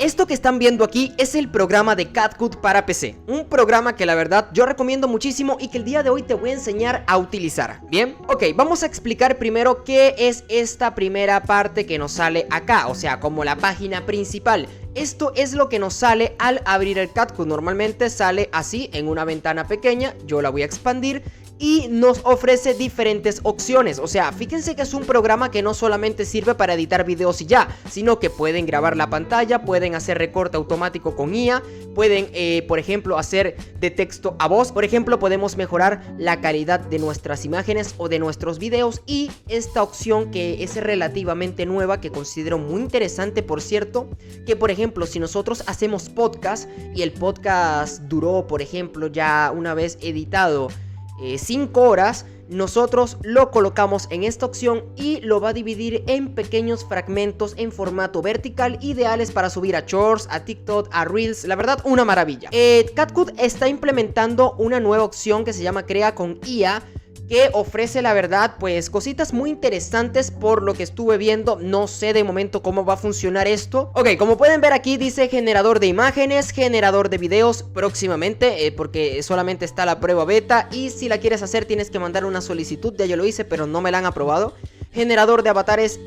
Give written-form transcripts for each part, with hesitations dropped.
Esto que están viendo aquí es el programa de CatCut para PC, un programa que la verdad yo recomiendo muchísimo y que el día de hoy te voy a enseñar a utilizar. Bien, ok, vamos a explicar primero qué es esta primera parte que nos sale acá, o sea, como la página principal. Esto es lo que nos sale al abrir el CatCut. Normalmente sale así en una ventana pequeña, yo la voy a expandir y nos ofrece diferentes opciones. O sea, fíjense que es un programa que no solamente sirve para editar videos y ya, sino que pueden grabar la pantalla, pueden hacer recorte automático con IA, pueden, por ejemplo, hacer de texto a voz. Por ejemplo, podemos mejorar la calidad de nuestras imágenes o de nuestros videos. Y esta opción que es relativamente nueva, que considero muy interesante, por cierto, que por ejemplo, si nosotros hacemos podcast y el podcast duró, por ejemplo, ya una vez editado 5 horas, nosotros lo colocamos en esta opción y lo va a dividir en pequeños fragmentos en formato vertical, ideales para subir a Shorts, a TikTok, a Reels. La verdad, una maravilla. CatCut está implementando una nueva opción que se llama Crea con IA, que ofrece, la verdad, pues cositas muy interesantes por lo que estuve viendo. No sé de momento cómo va a funcionar esto. Ok, como pueden ver aquí dice generador de imágenes, generador de videos próximamente, porque solamente está la prueba beta. Y si la quieres hacer tienes que mandar una solicitud, ya yo lo hice pero no me la han aprobado. Generador de avatares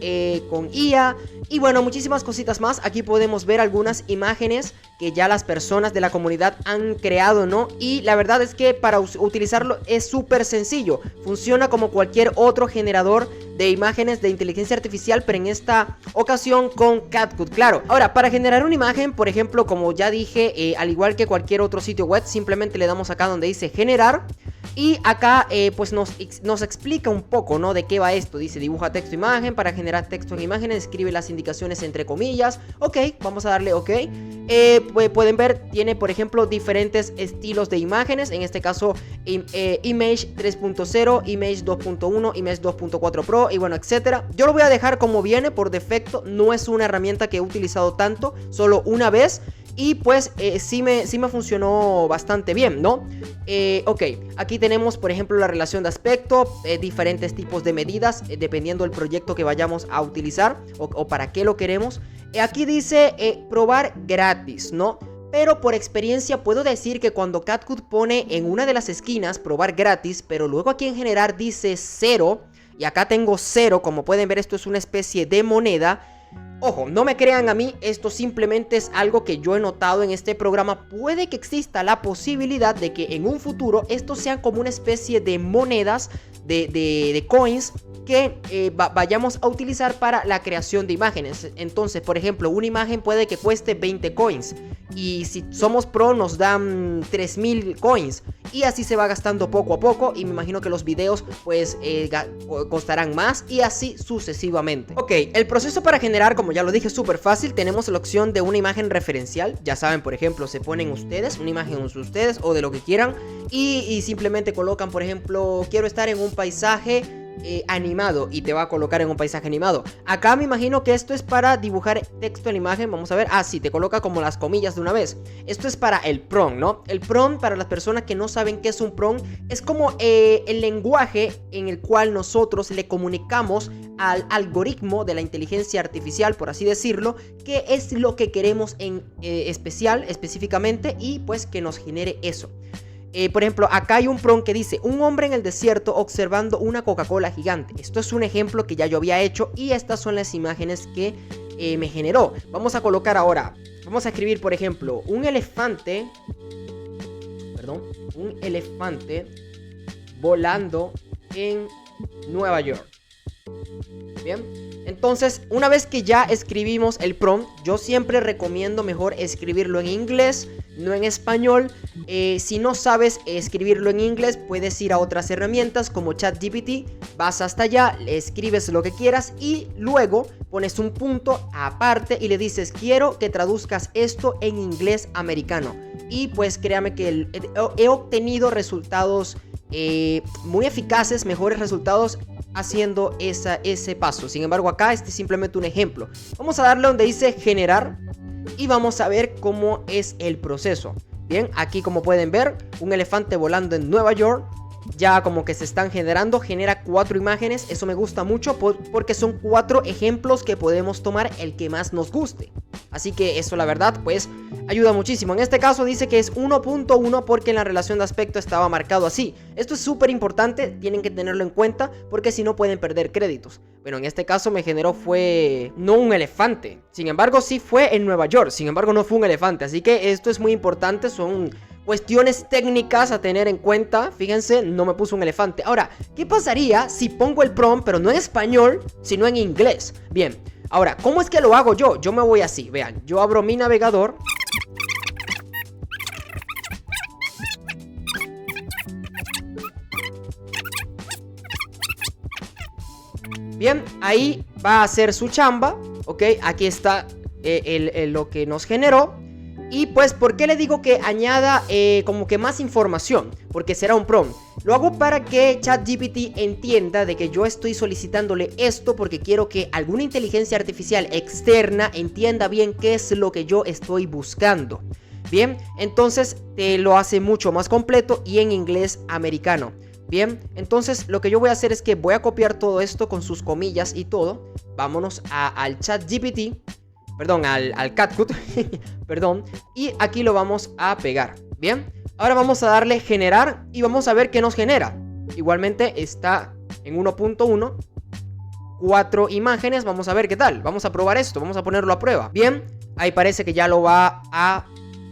con IA. Y bueno, muchísimas cositas más. Aquí podemos ver algunas imágenes que ya las personas de la comunidad han creado, ¿no? Y la verdad es que para utilizarlo es súper sencillo. Funciona como cualquier otro generador de imágenes de inteligencia artificial, pero en esta ocasión con CatCut, claro. Ahora, para generar una imagen, por ejemplo, como ya dije, al igual que cualquier otro sitio web, simplemente le damos acá donde dice generar. Y acá pues nos explica un poco, ¿no? De qué va esto. Dice dibuja texto imagen. Para generar texto en imágenes escribe las indicaciones entre comillas. Ok, vamos a darle ok. Pueden ver, tiene por ejemplo diferentes estilos de imágenes. En este caso Image 3.0, Image 2.1, Image 2.4 Pro y bueno, etcétera. Yo lo voy a dejar como viene por defecto. No es una herramienta que he utilizado tanto, solo una vez. Y pues sí me funcionó bastante bien, ¿no? Ok, aquí tenemos por ejemplo la relación de aspecto, diferentes tipos de medidas, dependiendo del proyecto que vayamos a utilizar o para qué lo queremos. Aquí dice probar gratis, ¿no? Pero por experiencia puedo decir que cuando CatCut pone en una de las esquinas probar gratis, pero luego aquí en generar dice 0, y acá tengo 0, como pueden ver esto es una especie de moneda. Ojo, no me crean a mí, esto simplemente es algo que yo he notado en este programa. Puede que exista la posibilidad de que en un futuro estos sean como una especie de monedas, de coins que vayamos a utilizar para la creación de imágenes. Entonces, por ejemplo, una imagen puede que cueste 20 coins y si somos pro nos dan 3000 coins. Y así se va gastando poco a poco. Y me imagino que los videos pues costarán más y así sucesivamente. Ok, el proceso para generar, como ya lo dije, es súper fácil. Tenemos la opción de una imagen referencial. Ya saben, por ejemplo, se ponen ustedes una imagen de ustedes o de lo que quieran. Y simplemente colocan, por ejemplo, quiero estar en un paisaje animado y te va a colocar en un paisaje animado. Acá me imagino que esto es para dibujar texto en la imagen. Vamos a ver, sí, te coloca como las comillas de una vez. Esto es para el prompt, ¿no? El prompt, para las personas que no saben qué es un prompt, es como el lenguaje en el cual nosotros le comunicamos al algoritmo de la inteligencia artificial, por así decirlo, qué es lo que queremos en específicamente, y pues que nos genere eso. Por ejemplo, acá hay un prompt que dice un hombre en el desierto observando una Coca-Cola gigante. Esto es un ejemplo que ya yo había hecho y estas son las imágenes que me generó. Vamos a colocar ahora, vamos a escribir por ejemplo un elefante volando en Nueva York. Bien, entonces una vez que ya escribimos el prompt, yo siempre recomiendo mejor escribirlo en inglés, no en español. Si no sabes escribirlo en inglés, puedes ir a otras herramientas como ChatGPT, vas hasta allá, le escribes lo que quieras y luego pones un punto aparte y le dices quiero que traduzcas esto en inglés americano. Y pues créame que he obtenido resultados muy eficaces, mejores resultados haciendo ese paso. Sin embargo, acá este es simplemente un ejemplo. Vamos a darle donde dice generar y vamos a ver cómo es el proceso. Bien, aquí como pueden ver, un elefante volando en Nueva York. ya como que se están generando, genera 4 imágenes. Eso me gusta mucho porque son 4 ejemplos que podemos tomar el que más nos guste. Así que eso la verdad pues ayuda muchísimo. En este caso dice que es 1.1 porque en la relación de aspecto estaba marcado así. Esto es súper importante, tienen que tenerlo en cuenta porque si no pueden perder créditos. Bueno, en este caso me generó fue no un elefante. Sin embargo sí fue en Nueva York, sin embargo no fue un elefante. Así que esto es muy importante, son cuestiones técnicas a tener en cuenta. Fíjense, no me puso un elefante. Ahora, ¿qué pasaría si pongo el prompt pero no en español, sino en inglés? Bien, ahora, ¿cómo es que lo hago yo? Yo me voy así, vean, yo abro mi navegador. Bien, ahí va a hacer su chamba, ¿ok? Aquí está lo que nos generó. Y pues, ¿por qué le digo que añada como que más información? Porque será un prompt. Lo hago para que ChatGPT entienda de que yo estoy solicitándole esto porque quiero que alguna inteligencia artificial externa entienda bien qué es lo que yo estoy buscando. Bien, entonces te lo hace mucho más completo y en inglés americano. Bien, entonces lo que yo voy a hacer es que voy a copiar todo esto con sus comillas y todo. Vámonos al ChatGPT. Perdón, al CatCut. Perdón. Y aquí lo vamos a pegar. Bien. Ahora vamos a darle generar y vamos a ver qué nos genera. Igualmente está en 1.1. 4 imágenes. Vamos a ver qué tal. Vamos a probar esto. Vamos a ponerlo a prueba. Bien. Ahí parece que ya lo va a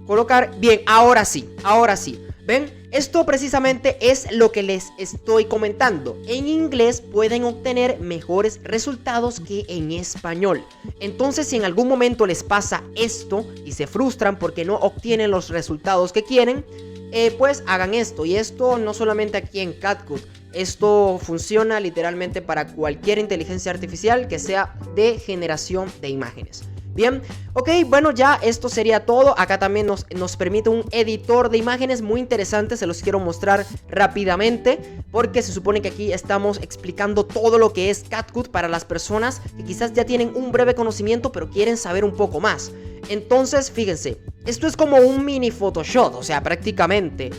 colocar. Bien, ahora sí. Ahora sí. ¿Ven? Esto precisamente es lo que les estoy comentando. En inglés pueden obtener mejores resultados que en español. Entonces, si en algún momento les pasa esto y se frustran porque no obtienen los resultados que quieren, pues hagan esto. Y esto no solamente aquí en CatCut. Esto funciona literalmente para cualquier inteligencia artificial que sea de generación de imágenes. Bien, ok, bueno, ya esto sería todo. Acá también nos permite un editor de imágenes muy interesante. Se los quiero mostrar rápidamente porque se supone que aquí estamos explicando todo lo que es CatCut para las personas que quizás ya tienen un breve conocimiento pero quieren saber un poco más. Entonces, fíjense, esto es como un mini Photoshop, o sea, prácticamente.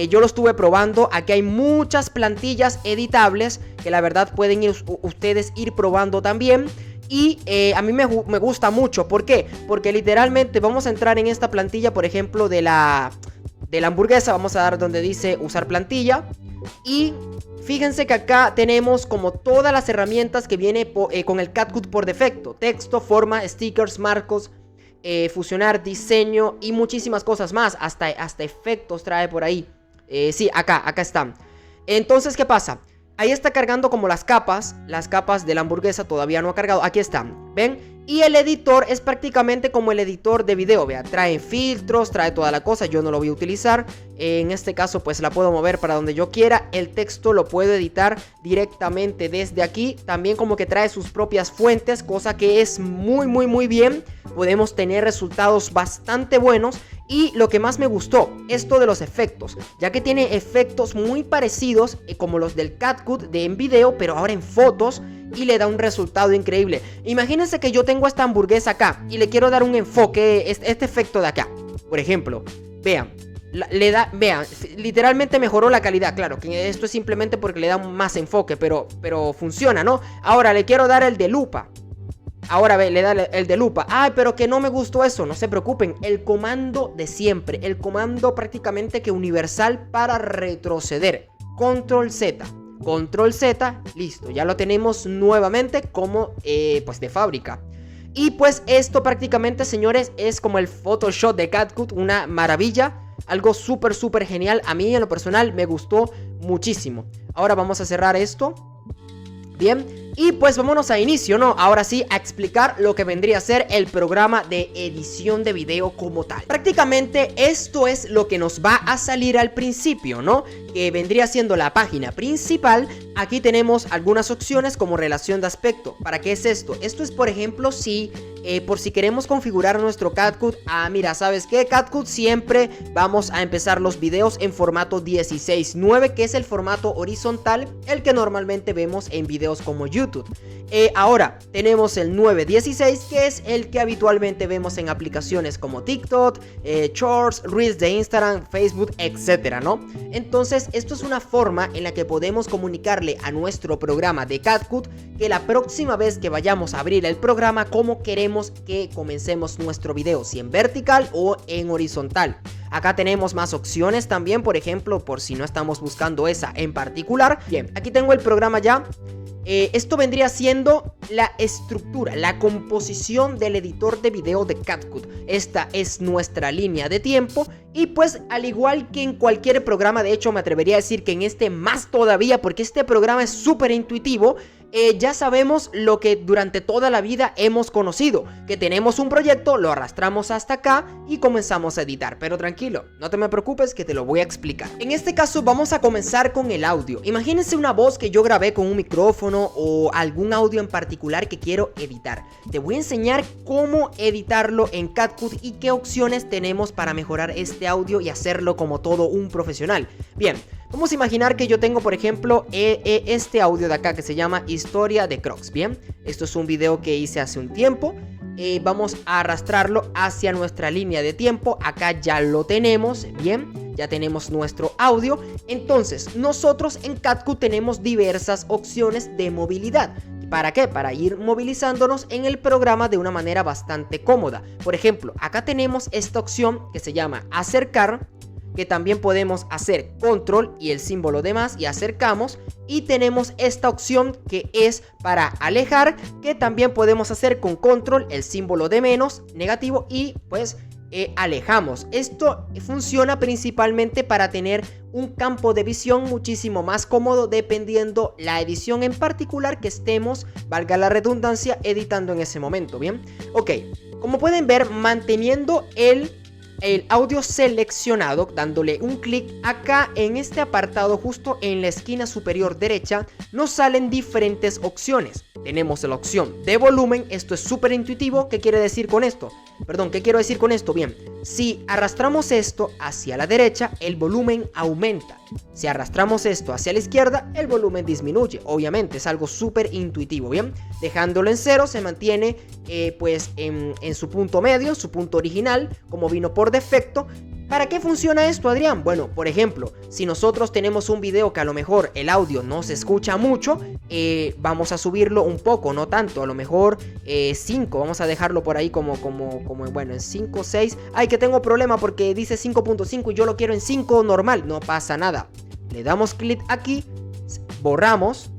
Yo lo estuve probando. Aquí hay muchas plantillas editables que la verdad pueden ustedes ir probando también. Y a mí me gusta mucho. ¿Por qué? Porque literalmente vamos a entrar en esta plantilla, por ejemplo, de la hamburguesa. Vamos a dar donde dice usar plantilla. Y fíjense que acá tenemos como todas las herramientas que viene con el CatCut por defecto. Texto, forma, stickers, marcos, fusionar, diseño y muchísimas cosas más. Hasta efectos trae por ahí. Sí, acá están. Entonces, ¿qué pasa? Ahí está cargando como las capas de la hamburguesa todavía no ha cargado. Aquí están, ¿ven? Y el editor es prácticamente como el editor de video, vea, trae filtros, trae toda la cosa. Yo no lo voy a utilizar. En este caso pues la puedo mover para donde yo quiera. El texto lo puedo editar directamente desde aquí. También como que trae sus propias fuentes, cosa que es muy bien. Podemos tener resultados bastante buenos. Y lo que más me gustó, esto de los efectos, ya que tiene efectos muy parecidos como los del CatCut de en video, pero ahora en fotos, y le da un resultado increíble. Imagínense que yo tengo esta hamburguesa acá y le quiero dar un enfoque, este efecto de acá, por ejemplo. Vean, vean, literalmente mejoró la calidad. Claro, que esto es simplemente porque le da más enfoque, pero funciona, ¿no? Ahora le quiero dar el de lupa. Ahora ve, le da el de lupa. Ay, pero que no me gustó eso. No se preocupen. El comando de siempre. El comando prácticamente que universal para retroceder. Control Z. Control Z. Listo. Ya lo tenemos nuevamente como pues de fábrica. Y pues esto prácticamente, señores, es como el Photoshop de CatCut. Una maravilla. Algo súper genial. A mí en lo personal me gustó muchísimo. Ahora vamos a cerrar esto. Bien. Y pues vámonos a inicio, ¿no? Ahora sí, a explicar lo que vendría a ser el programa de edición de video como tal. Prácticamente esto es lo que nos va a salir al principio, ¿no? Que vendría siendo la página principal. Aquí tenemos algunas opciones como relación de aspecto. ¿Para qué es esto? Esto es, por ejemplo, si por si queremos configurar nuestro CatCut. Ah, mira, ¿sabes qué? CatCut siempre vamos a empezar los videos en formato 16:9, que es el formato horizontal, el que normalmente vemos en videos como YouTube. YouTube. Ahora tenemos el 916, que es el que habitualmente vemos en aplicaciones como TikTok, Shorts, Reels de Instagram, Facebook, etcétera, ¿no? Entonces esto es una forma en la que podemos comunicarle a nuestro programa de CapCut que la próxima vez que vayamos a abrir el programa, cómo queremos que comencemos nuestro video, si en vertical o en horizontal. Acá tenemos más opciones también, por ejemplo, por si no estamos buscando esa en particular. Bien, aquí tengo el programa ya. Esto vendría siendo la estructura, la composición del editor de video de CapCut. Esta es nuestra línea de tiempo y pues al igual que en cualquier programa, de hecho me atrevería a decir que en este más todavía, porque este programa es súper intuitivo. Ya sabemos lo que durante toda la vida hemos conocido, que tenemos un proyecto, lo arrastramos hasta acá y comenzamos a editar. Pero tranquilo, no te me preocupes que te lo voy a explicar. En este caso vamos a comenzar con el audio. Imagínense una voz que yo grabé con un micrófono o algún audio en particular que quiero editar. Te voy a enseñar cómo editarlo en CapCut y qué opciones tenemos para mejorar este audio y hacerlo como todo un profesional. Bien. Vamos a imaginar que yo tengo, por ejemplo, este audio de acá que se llama Historia de Crocs. Bien, esto es un video que hice hace un tiempo. Vamos a arrastrarlo hacia nuestra línea de tiempo. Acá ya lo tenemos, bien, ya tenemos nuestro audio. Entonces, nosotros en CapCut tenemos diversas opciones de movilidad. ¿Para qué? Para ir movilizándonos en el programa de una manera bastante cómoda. Por ejemplo, acá tenemos esta opción que se llama acercar, que también podemos hacer control y el símbolo de más y acercamos, y tenemos esta opción que es para alejar, que también podemos hacer con control, el símbolo de menos, negativo, y pues alejamos. Esto funciona principalmente para tener un campo de visión muchísimo más cómodo dependiendo la edición en particular que estemos, valga la redundancia, editando en ese momento. Bien, ok, como pueden ver, manteniendo el audio seleccionado, dándole un clic acá en este apartado justo en la esquina superior derecha, nos salen diferentes opciones. Tenemos la opción de volumen, esto es súper intuitivo. ¿Qué quiere decir con esto? Perdón, ¿qué quiero decir con esto? Bien, si arrastramos esto hacia la derecha, el volumen aumenta. Si arrastramos esto hacia la izquierda, el volumen disminuye. Obviamente es algo súper intuitivo, ¿bien? Dejándolo en cero se mantiene pues en su punto medio, su punto original, como vino por defecto. ¿Para qué funciona esto, Adrián? Bueno, por ejemplo, si nosotros tenemos un video que a lo mejor el audio no se escucha mucho, vamos a subirlo un poco, no tanto, a lo mejor 5, vamos a dejarlo por ahí como bueno, en 5, 6. Ay, que tengo problema porque dice 5.5 y yo lo quiero en 5 normal, no pasa nada. Le damos clic aquí, borramos,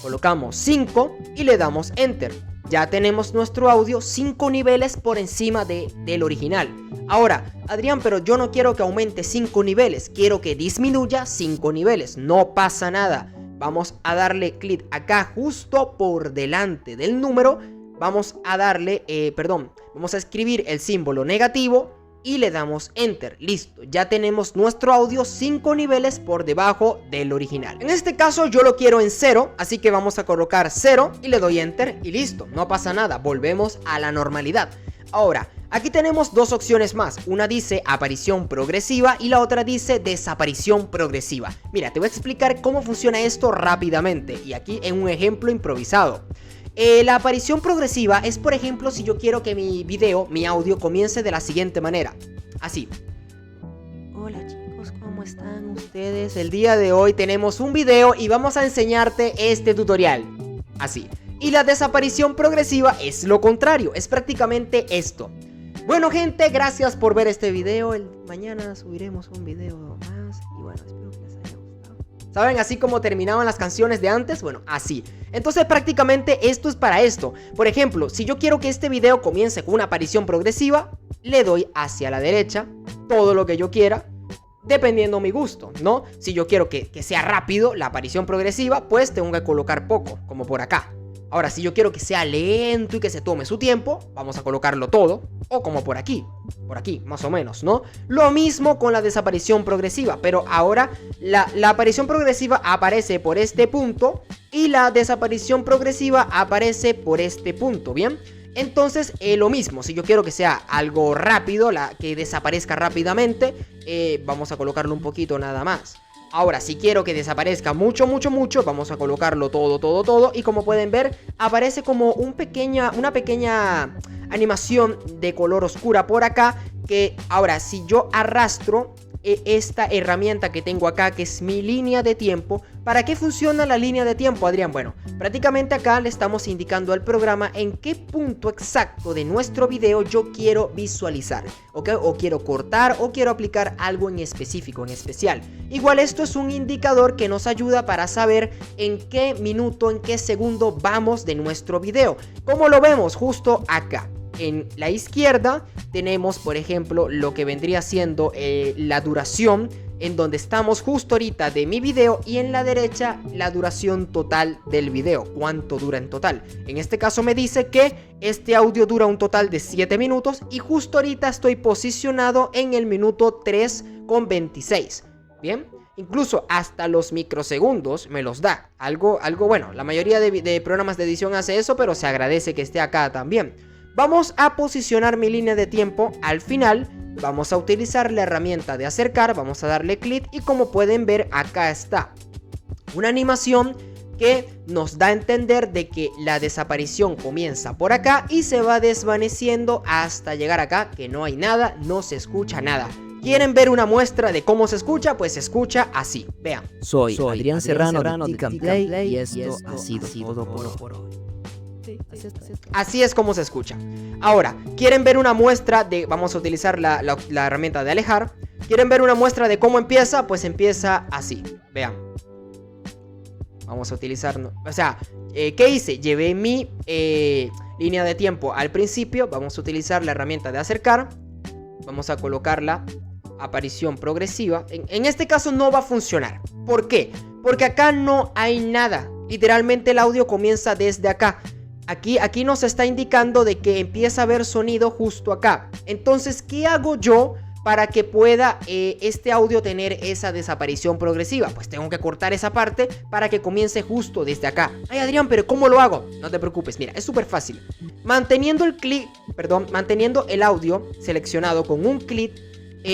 colocamos 5 y le damos Enter. Ya tenemos nuestro audio 5 niveles por encima del original. Ahora, Adrián, pero yo no quiero que aumente 5 niveles, quiero que disminuya 5 niveles. No pasa nada. Vamos a darle clic acá justo por delante del número. Vamos a darle, vamos a escribir el símbolo negativo y le damos Enter. Listo, ya tenemos nuestro audio 5 niveles por debajo del original. En este caso yo lo quiero en 0, así que vamos a colocar 0 y le doy Enter y listo, no pasa nada, volvemos a la normalidad. Ahora, aquí tenemos dos opciones más. Una dice aparición progresiva y la otra dice desaparición progresiva. Mira, te voy a explicar cómo funciona esto rápidamente y aquí en un ejemplo improvisado. La aparición progresiva es, por ejemplo, si yo quiero que mi video, mi audio, comience de la siguiente manera. Así. Hola chicos, ¿cómo están ustedes? El día de hoy tenemos un video y vamos a enseñarte este tutorial. Así. Y la desaparición progresiva es lo contrario, es prácticamente esto. Bueno gente, gracias por ver este video. Mañana subiremos un video más y bueno, espero que les haya gustado. ¿Saben? Así como terminaban las canciones de antes, bueno, así. Entonces prácticamente esto es para esto. Por ejemplo, si yo quiero que este video comience con una aparición progresiva, le doy hacia la derecha todo lo que yo quiera, dependiendo mi gusto, ¿no? Si yo quiero que sea rápido la aparición progresiva, pues tengo que colocar poco, como por acá. Ahora, si yo quiero que sea lento y que se tome su tiempo, vamos a colocarlo todo, o como por aquí, más o menos, ¿no? Lo mismo con la desaparición progresiva, pero ahora la aparición progresiva aparece por este punto y la desaparición progresiva aparece por este punto, ¿bien? Entonces, lo mismo, si yo quiero que sea algo rápido, que desaparezca rápidamente, vamos a colocarlo un poquito nada más. Ahora, si quiero que desaparezca mucho, vamos a colocarlo todo. Y como pueden ver, aparece como una pequeña animación de color oscura por acá. Que ahora, si yo arrastro esta herramienta que tengo acá, que es mi línea de tiempo. ¿Para qué funciona la línea de tiempo, Adrián? Bueno, prácticamente acá le estamos indicando al programa en qué punto exacto de nuestro video yo quiero visualizar, ¿ok? O quiero cortar o quiero aplicar algo en específico, en especial. Igual esto es un indicador que nos ayuda para saber en qué minuto, en qué segundo vamos de nuestro video. ¿Cómo lo vemos? Justo acá. En la izquierda tenemos, por ejemplo, lo que vendría siendo la duración en donde estamos justo ahorita de mi video, y en la derecha la duración total del video, cuánto dura en total. En este caso me dice que este audio dura un total de 7 minutos y justo ahorita estoy posicionado en el minuto 3,26. Bien, incluso hasta los microsegundos me los da. Algo bueno, la mayoría de programas de edición hace eso, pero se agradece que esté acá también. Vamos a posicionar mi línea de tiempo al final. Vamos a utilizar la herramienta de acercar, vamos a darle clic y como pueden ver acá está una animación que nos da a entender de que la desaparición comienza por acá y se va desvaneciendo hasta llegar acá, que no hay nada, no se escucha nada. ¿Quieren ver una muestra de cómo se escucha? Pues se escucha así, vean. Soy Adrián Serrano de Tick and Play y esto ha sido todo por hoy. Así es como se escucha. Ahora, ¿quieren ver una muestra de... Vamos a utilizar la herramienta de alejar. ¿Quieren ver una muestra de cómo empieza? Pues empieza así, vean. Vamos a utilizar... O sea, ¿qué hice? Llevé mi línea de tiempo al principio. Vamos a utilizar la herramienta de acercar. Vamos a colocarla aparición progresiva. En este caso no va a funcionar. ¿Por qué? Porque acá no hay nada. Literalmente el audio comienza desde acá. Aquí nos está indicando de que empieza a haber sonido justo acá. Entonces, ¿qué hago yo para que pueda este audio tener esa desaparición progresiva? Pues tengo que cortar esa parte para que comience justo desde acá. Ay, Adrián, pero ¿cómo lo hago? No te preocupes, mira, es súper fácil. Manteniendo el audio seleccionado con un clic,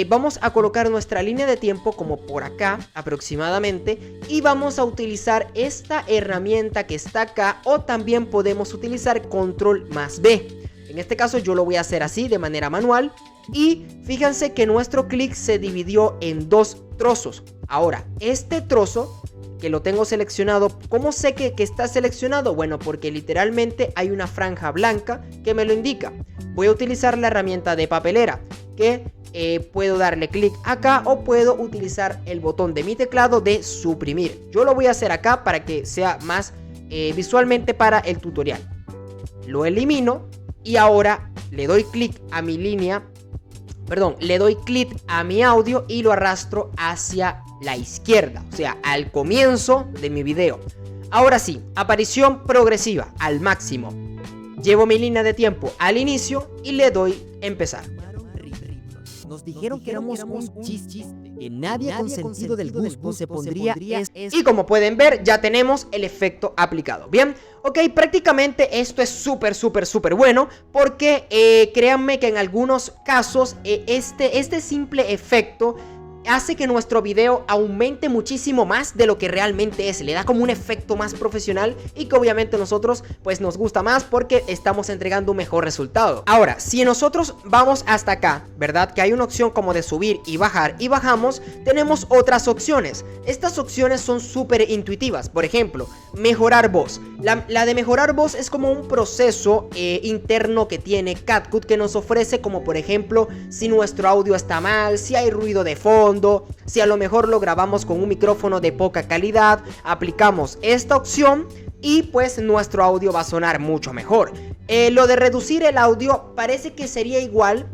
vamos a colocar nuestra línea de tiempo como por acá aproximadamente y vamos a utilizar esta herramienta que está acá, o también podemos utilizar control más B. En este caso yo lo voy a hacer así de manera manual y fíjense que nuestro clic se dividió en dos trozos. Ahora, este trozo que lo tengo seleccionado, ¿cómo sé que está seleccionado? Bueno, porque literalmente hay una franja blanca que me lo indica. Voy a utilizar la herramienta de papelera que puedo darle clic acá o puedo utilizar el botón de mi teclado de suprimir. Yo lo voy a hacer acá para que sea más visualmente para el tutorial. Lo elimino y ahora le doy clic a mi línea, le doy clic a mi audio y lo arrastro hacia la izquierda, o sea, al comienzo de mi video. Ahora sí, aparición progresiva al máximo. Llevo mi línea de tiempo al inicio y le doy empezar. Nos dijeron que éramos un chiste, que nadie con sentido del gusto se pondría y como pueden ver, ya tenemos el efecto aplicado. Bien, ok, prácticamente esto es súper bueno, porque créanme que en algunos casos este simple efecto hace que nuestro video aumente muchísimo más de lo que realmente es. Le da como un efecto más profesional y que obviamente nosotros pues nos gusta más porque estamos entregando un mejor resultado. Ahora, si nosotros vamos hasta acá, ¿verdad? Que hay una opción como de subir y bajar y bajamos, tenemos otras opciones. Estas opciones son súper intuitivas. Por ejemplo, mejorar voz. La de mejorar voz es como un proceso interno que tiene CapCut, que nos ofrece como por ejemplo si nuestro audio está mal, si hay ruido de fondo, si a lo mejor lo grabamos con un micrófono de poca calidad, aplicamos esta opción y pues nuestro audio va a sonar mucho mejor. Lo de reducir el audio parece que sería igual,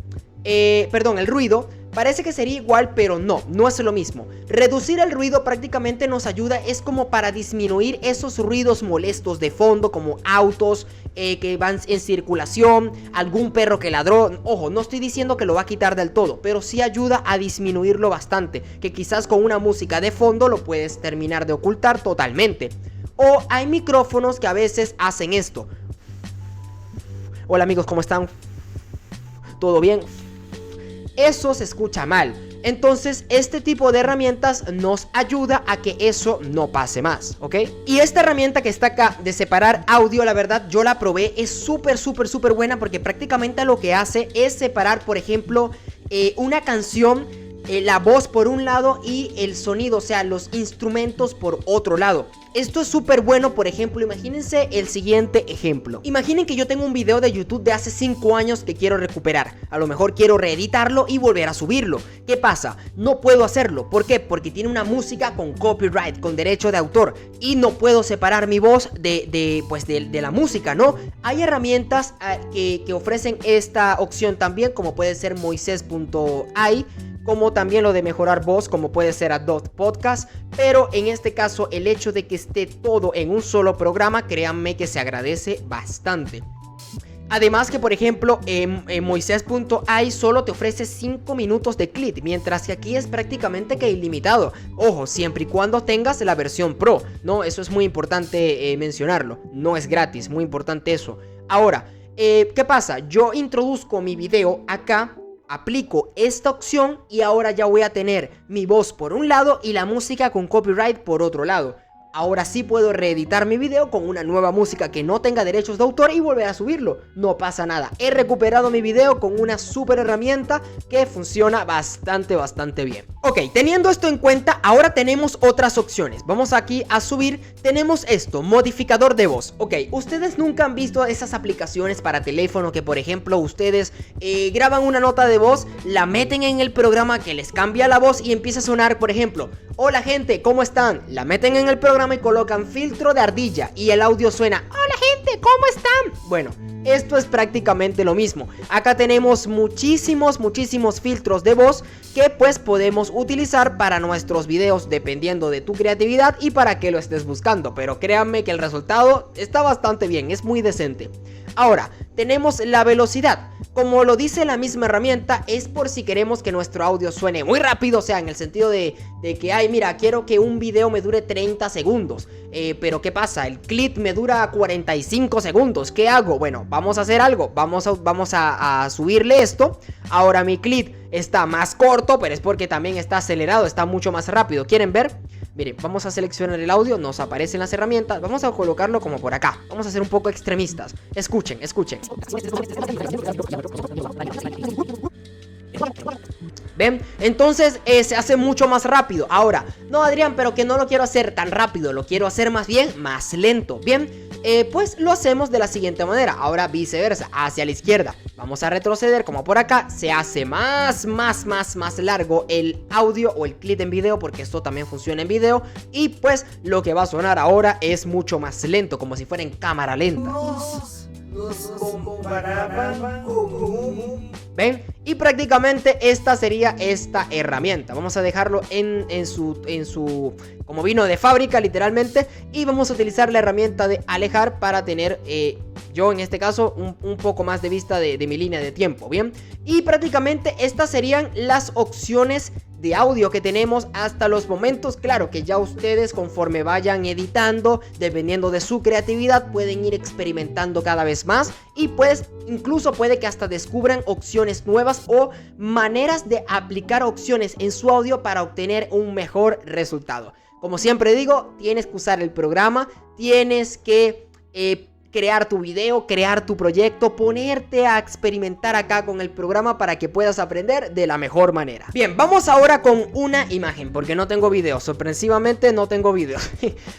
el ruido parece que sería igual, pero no es lo mismo. Reducir el ruido prácticamente nos ayuda, es como para disminuir esos ruidos molestos de fondo, como autos que van en circulación, algún perro que ladró. Ojo, no estoy diciendo que lo va a quitar del todo, pero sí ayuda a disminuirlo bastante, que quizás con una música de fondo lo puedes terminar de ocultar totalmente. O hay micrófonos que a veces hacen esto. Hola amigos, ¿cómo están? ¿Todo bien? Eso se escucha mal. Entonces este tipo de herramientas nos ayuda a que eso no pase más, ¿ok? Y esta herramienta que está acá de separar audio, la verdad yo la probé, es súper buena porque prácticamente lo que hace es separar, por ejemplo, una canción, la voz por un lado y el sonido, o sea, los instrumentos por otro lado. Esto es súper bueno. Por ejemplo, imagínense el siguiente ejemplo. Imaginen que yo tengo un video de YouTube de hace 5 años que quiero recuperar. A lo mejor quiero reeditarlo y volver a subirlo. ¿Qué pasa? No puedo hacerlo. ¿Por qué? Porque tiene una música con copyright, con derecho de autor, y no puedo separar mi voz de la música, ¿no? Hay herramientas que ofrecen esta opción también, como puede ser Moisés.ai, como también lo de mejorar voz, como puede ser Adobe Podcast. Pero en este caso, el hecho de que esté todo en un solo programa, créanme que se agradece bastante. Además que, por ejemplo, en Moisés.ai solo te ofrece 5 minutos de clip, mientras que aquí es prácticamente que ilimitado. Ojo, siempre y cuando tengas la versión Pro, ¿no? Eso es muy importante mencionarlo. No es gratis, muy importante eso. Ahora, ¿qué pasa? Yo introduzco mi video acá, aplico esta opción y ahora ya voy a tener mi voz por un lado y la música con copyright por otro lado. Ahora sí puedo reeditar mi video con una nueva música que no tenga derechos de autor y volver a subirlo. No pasa nada. He recuperado mi video con una super herramienta que funciona bastante bien. Ok, teniendo esto en cuenta, ahora tenemos otras opciones. Vamos aquí a subir. Tenemos esto, modificador de voz. Ok, ustedes nunca han visto esas aplicaciones para teléfono que, por ejemplo, ustedes graban una nota de voz, la meten en el programa que les cambia la voz y empieza a sonar, por ejemplo, hola gente, ¿cómo están? La meten en el programa y colocan filtro de ardilla y el audio suena, hola gente, ¿cómo están? Bueno, esto es prácticamente lo mismo. Acá tenemos muchísimos filtros de voz que pues podemos utilizar para nuestros videos dependiendo de tu creatividad y para que lo estés buscando. Pero créanme que el resultado está bastante bien, es muy decente. Ahora, tenemos la velocidad. Como lo dice la misma herramienta, es por si queremos que nuestro audio suene muy rápido, o sea, en el sentido de que, ay, mira, quiero que un video me dure 30 segundos. Pero ¿qué pasa? El clip me dura 45 segundos. ¿Qué hago? Bueno, vamos a hacer algo. Vamos a subirle esto. Ahora mi clip está más corto, pero es porque también está acelerado, está mucho más rápido. ¿Quieren ver? Miren, vamos a seleccionar el audio, nos aparecen las herramientas, vamos a colocarlo como por acá. Vamos a ser un poco extremistas. Escuchen. ¿Ven? Entonces se hace mucho más rápido. Ahora, no Adrián, pero que no lo quiero hacer tan rápido, lo quiero hacer más bien más lento. Bien, pues lo hacemos de la siguiente manera. Ahora viceversa, hacia la izquierda. Vamos a retroceder como por acá. Se hace más largo el audio o el clip en video, porque esto también funciona en video. Y pues lo que va a sonar ahora es mucho más lento, como si fuera en cámara lenta. Nos comparaban con... ¿Ven? Y prácticamente esta sería esta herramienta. Vamos a dejarlo en su como vino de fábrica, literalmente. Y vamos a utilizar la herramienta de alejar para tener yo en este caso un poco más de vista de mi línea de tiempo. Bien, y prácticamente estas serían las opciones de audio que tenemos hasta los momentos. Claro que ya ustedes, conforme vayan editando, dependiendo de su creatividad, pueden ir experimentando cada vez más. Y pues incluso puede que hasta descubran opciones nuevas o maneras de aplicar opciones en su audio para obtener un mejor resultado. Como siempre digo, tienes que usar el programa, tienes que crear tu video, crear tu proyecto, ponerte a experimentar acá con el programa para que puedas aprender de la mejor manera. Bien, vamos ahora con una imagen, porque no tengo video, sorpresivamente no tengo video.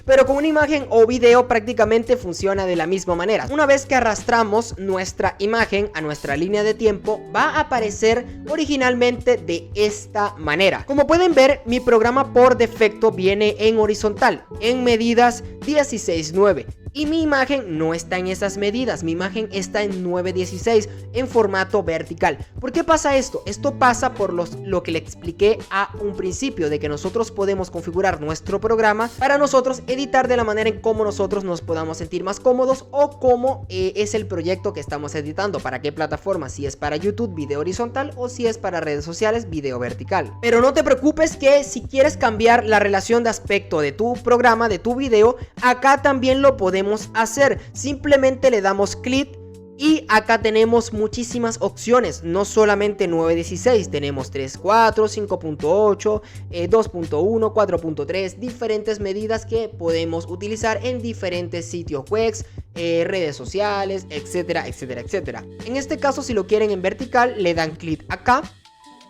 Pero con una imagen o video prácticamente funciona de la misma manera. Una vez que arrastramos nuestra imagen a nuestra línea de tiempo, va a aparecer originalmente de esta manera. Como pueden ver, mi programa por defecto viene en horizontal, en medidas 16:9. Y mi imagen no está en esas medidas, mi imagen está en 9:16 en formato vertical. ¿Por qué pasa esto? Esto pasa por lo que le expliqué a un principio, de que nosotros podemos configurar nuestro programa para nosotros editar de la manera en cómo nosotros nos podamos sentir más cómodos, o cómo es el proyecto que estamos editando, para qué plataforma, si es para YouTube, video horizontal, o si es para redes sociales, video vertical. Pero no te preocupes, que si quieres cambiar la relación de aspecto de tu programa, de tu video, acá también lo podemos hacer. Simplemente le damos clic Y acá tenemos muchísimas opciones, no solamente 9:16, tenemos 3:4, 5.8, 2.1, 4.3, diferentes medidas que podemos utilizar en diferentes sitios web, redes sociales, etcétera, etcétera, etcétera. En este caso, si lo quieren en vertical, le dan clic acá.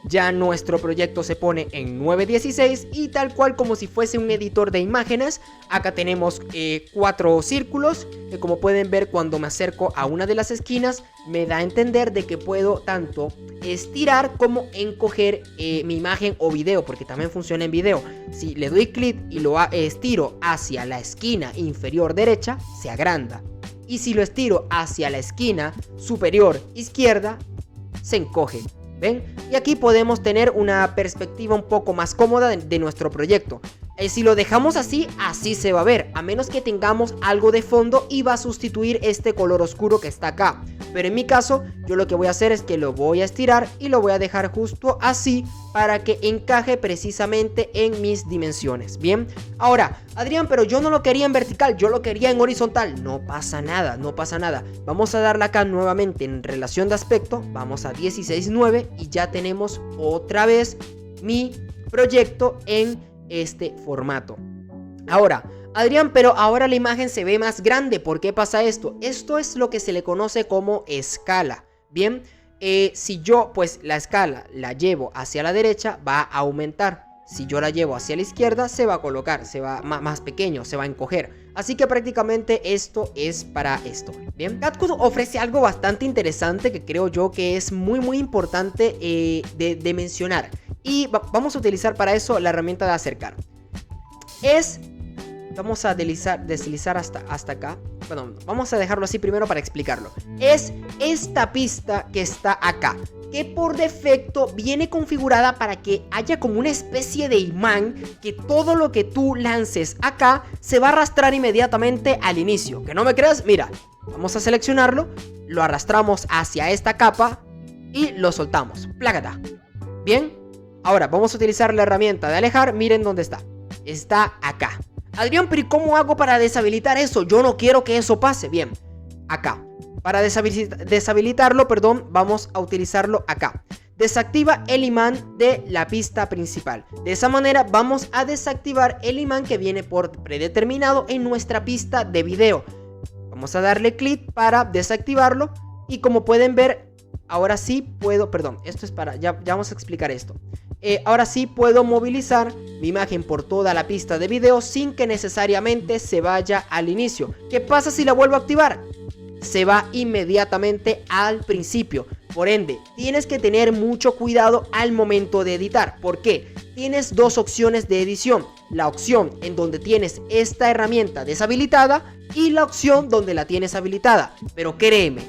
Ya nuestro proyecto se pone en 9:16 y tal cual como si fuese un editor de imágenes. Acá tenemos 4 círculos que, como pueden ver, cuando me acerco a una de las esquinas me da a entender de que puedo tanto estirar como encoger mi imagen o video, porque también funciona en video. Si le doy clic y lo estiro hacia la esquina inferior derecha, se agranda. Y si lo estiro hacia la esquina superior izquierda, se encoge. ¿Ven? Y aquí podemos tener una perspectiva un poco más cómoda de nuestro proyecto. Si lo dejamos así, así se va a ver, a menos que tengamos algo de fondo y va a sustituir este color oscuro que está acá. Pero en mi caso, yo lo que voy a hacer es que lo voy a estirar y lo voy a dejar justo así para que encaje precisamente en mis dimensiones. Bien, ahora, Adrián, pero yo no lo quería en vertical, yo lo quería en horizontal. No pasa nada, no pasa nada. Vamos a darle acá nuevamente en relación de aspecto, vamos a 16:9 y ya tenemos otra vez mi proyecto en este formato. Ahora, Adrián, pero ahora la imagen se ve más grande. ¿Por qué pasa esto? Esto es lo que se le conoce como escala. Bien, si yo pues la escala la llevo hacia la derecha, va a aumentar. Si yo la llevo hacia la izquierda, se va a colocar, se va más pequeño, se va a encoger. Así que prácticamente esto es para esto. Bien, CatCut ofrece algo bastante interesante que creo yo que es muy importante de mencionar. Y vamos a utilizar para eso la herramienta de acercar. Vamos a deslizar hasta acá. Bueno, vamos a dejarlo así primero para explicarlo. Es esta pista que está acá, que por defecto viene configurada para que haya como una especie de imán, que todo lo que tú lances acá se va a arrastrar inmediatamente al inicio. ¿Que no me creas? Mira, vamos a seleccionarlo, lo arrastramos hacia esta capa y lo soltamos. Plácata. Bien, ahora vamos a utilizar la herramienta de alejar. Miren dónde está. Está acá. Adrián, pero ¿y cómo hago para deshabilitar eso? Yo no quiero que eso pase. Bien, acá. Para deshabilitarlo, perdón, vamos a utilizarlo acá. Desactiva el imán de la pista principal. De esa manera vamos a desactivar el imán que viene por predeterminado en nuestra pista de video. Vamos a darle clic para desactivarlo. Y como pueden ver, ahora sí puedo, perdón, esto es para, ya vamos a explicar esto. Ahora sí puedo movilizar mi imagen por toda la pista de video sin que necesariamente se vaya al inicio. ¿Qué pasa si la vuelvo a activar? Se va inmediatamente al principio. Por ende, tienes que tener mucho cuidado al momento de editar. ¿Por qué? Tienes dos opciones de edición. La opción en donde tienes esta herramienta deshabilitada y la opción donde la tienes habilitada. Pero créeme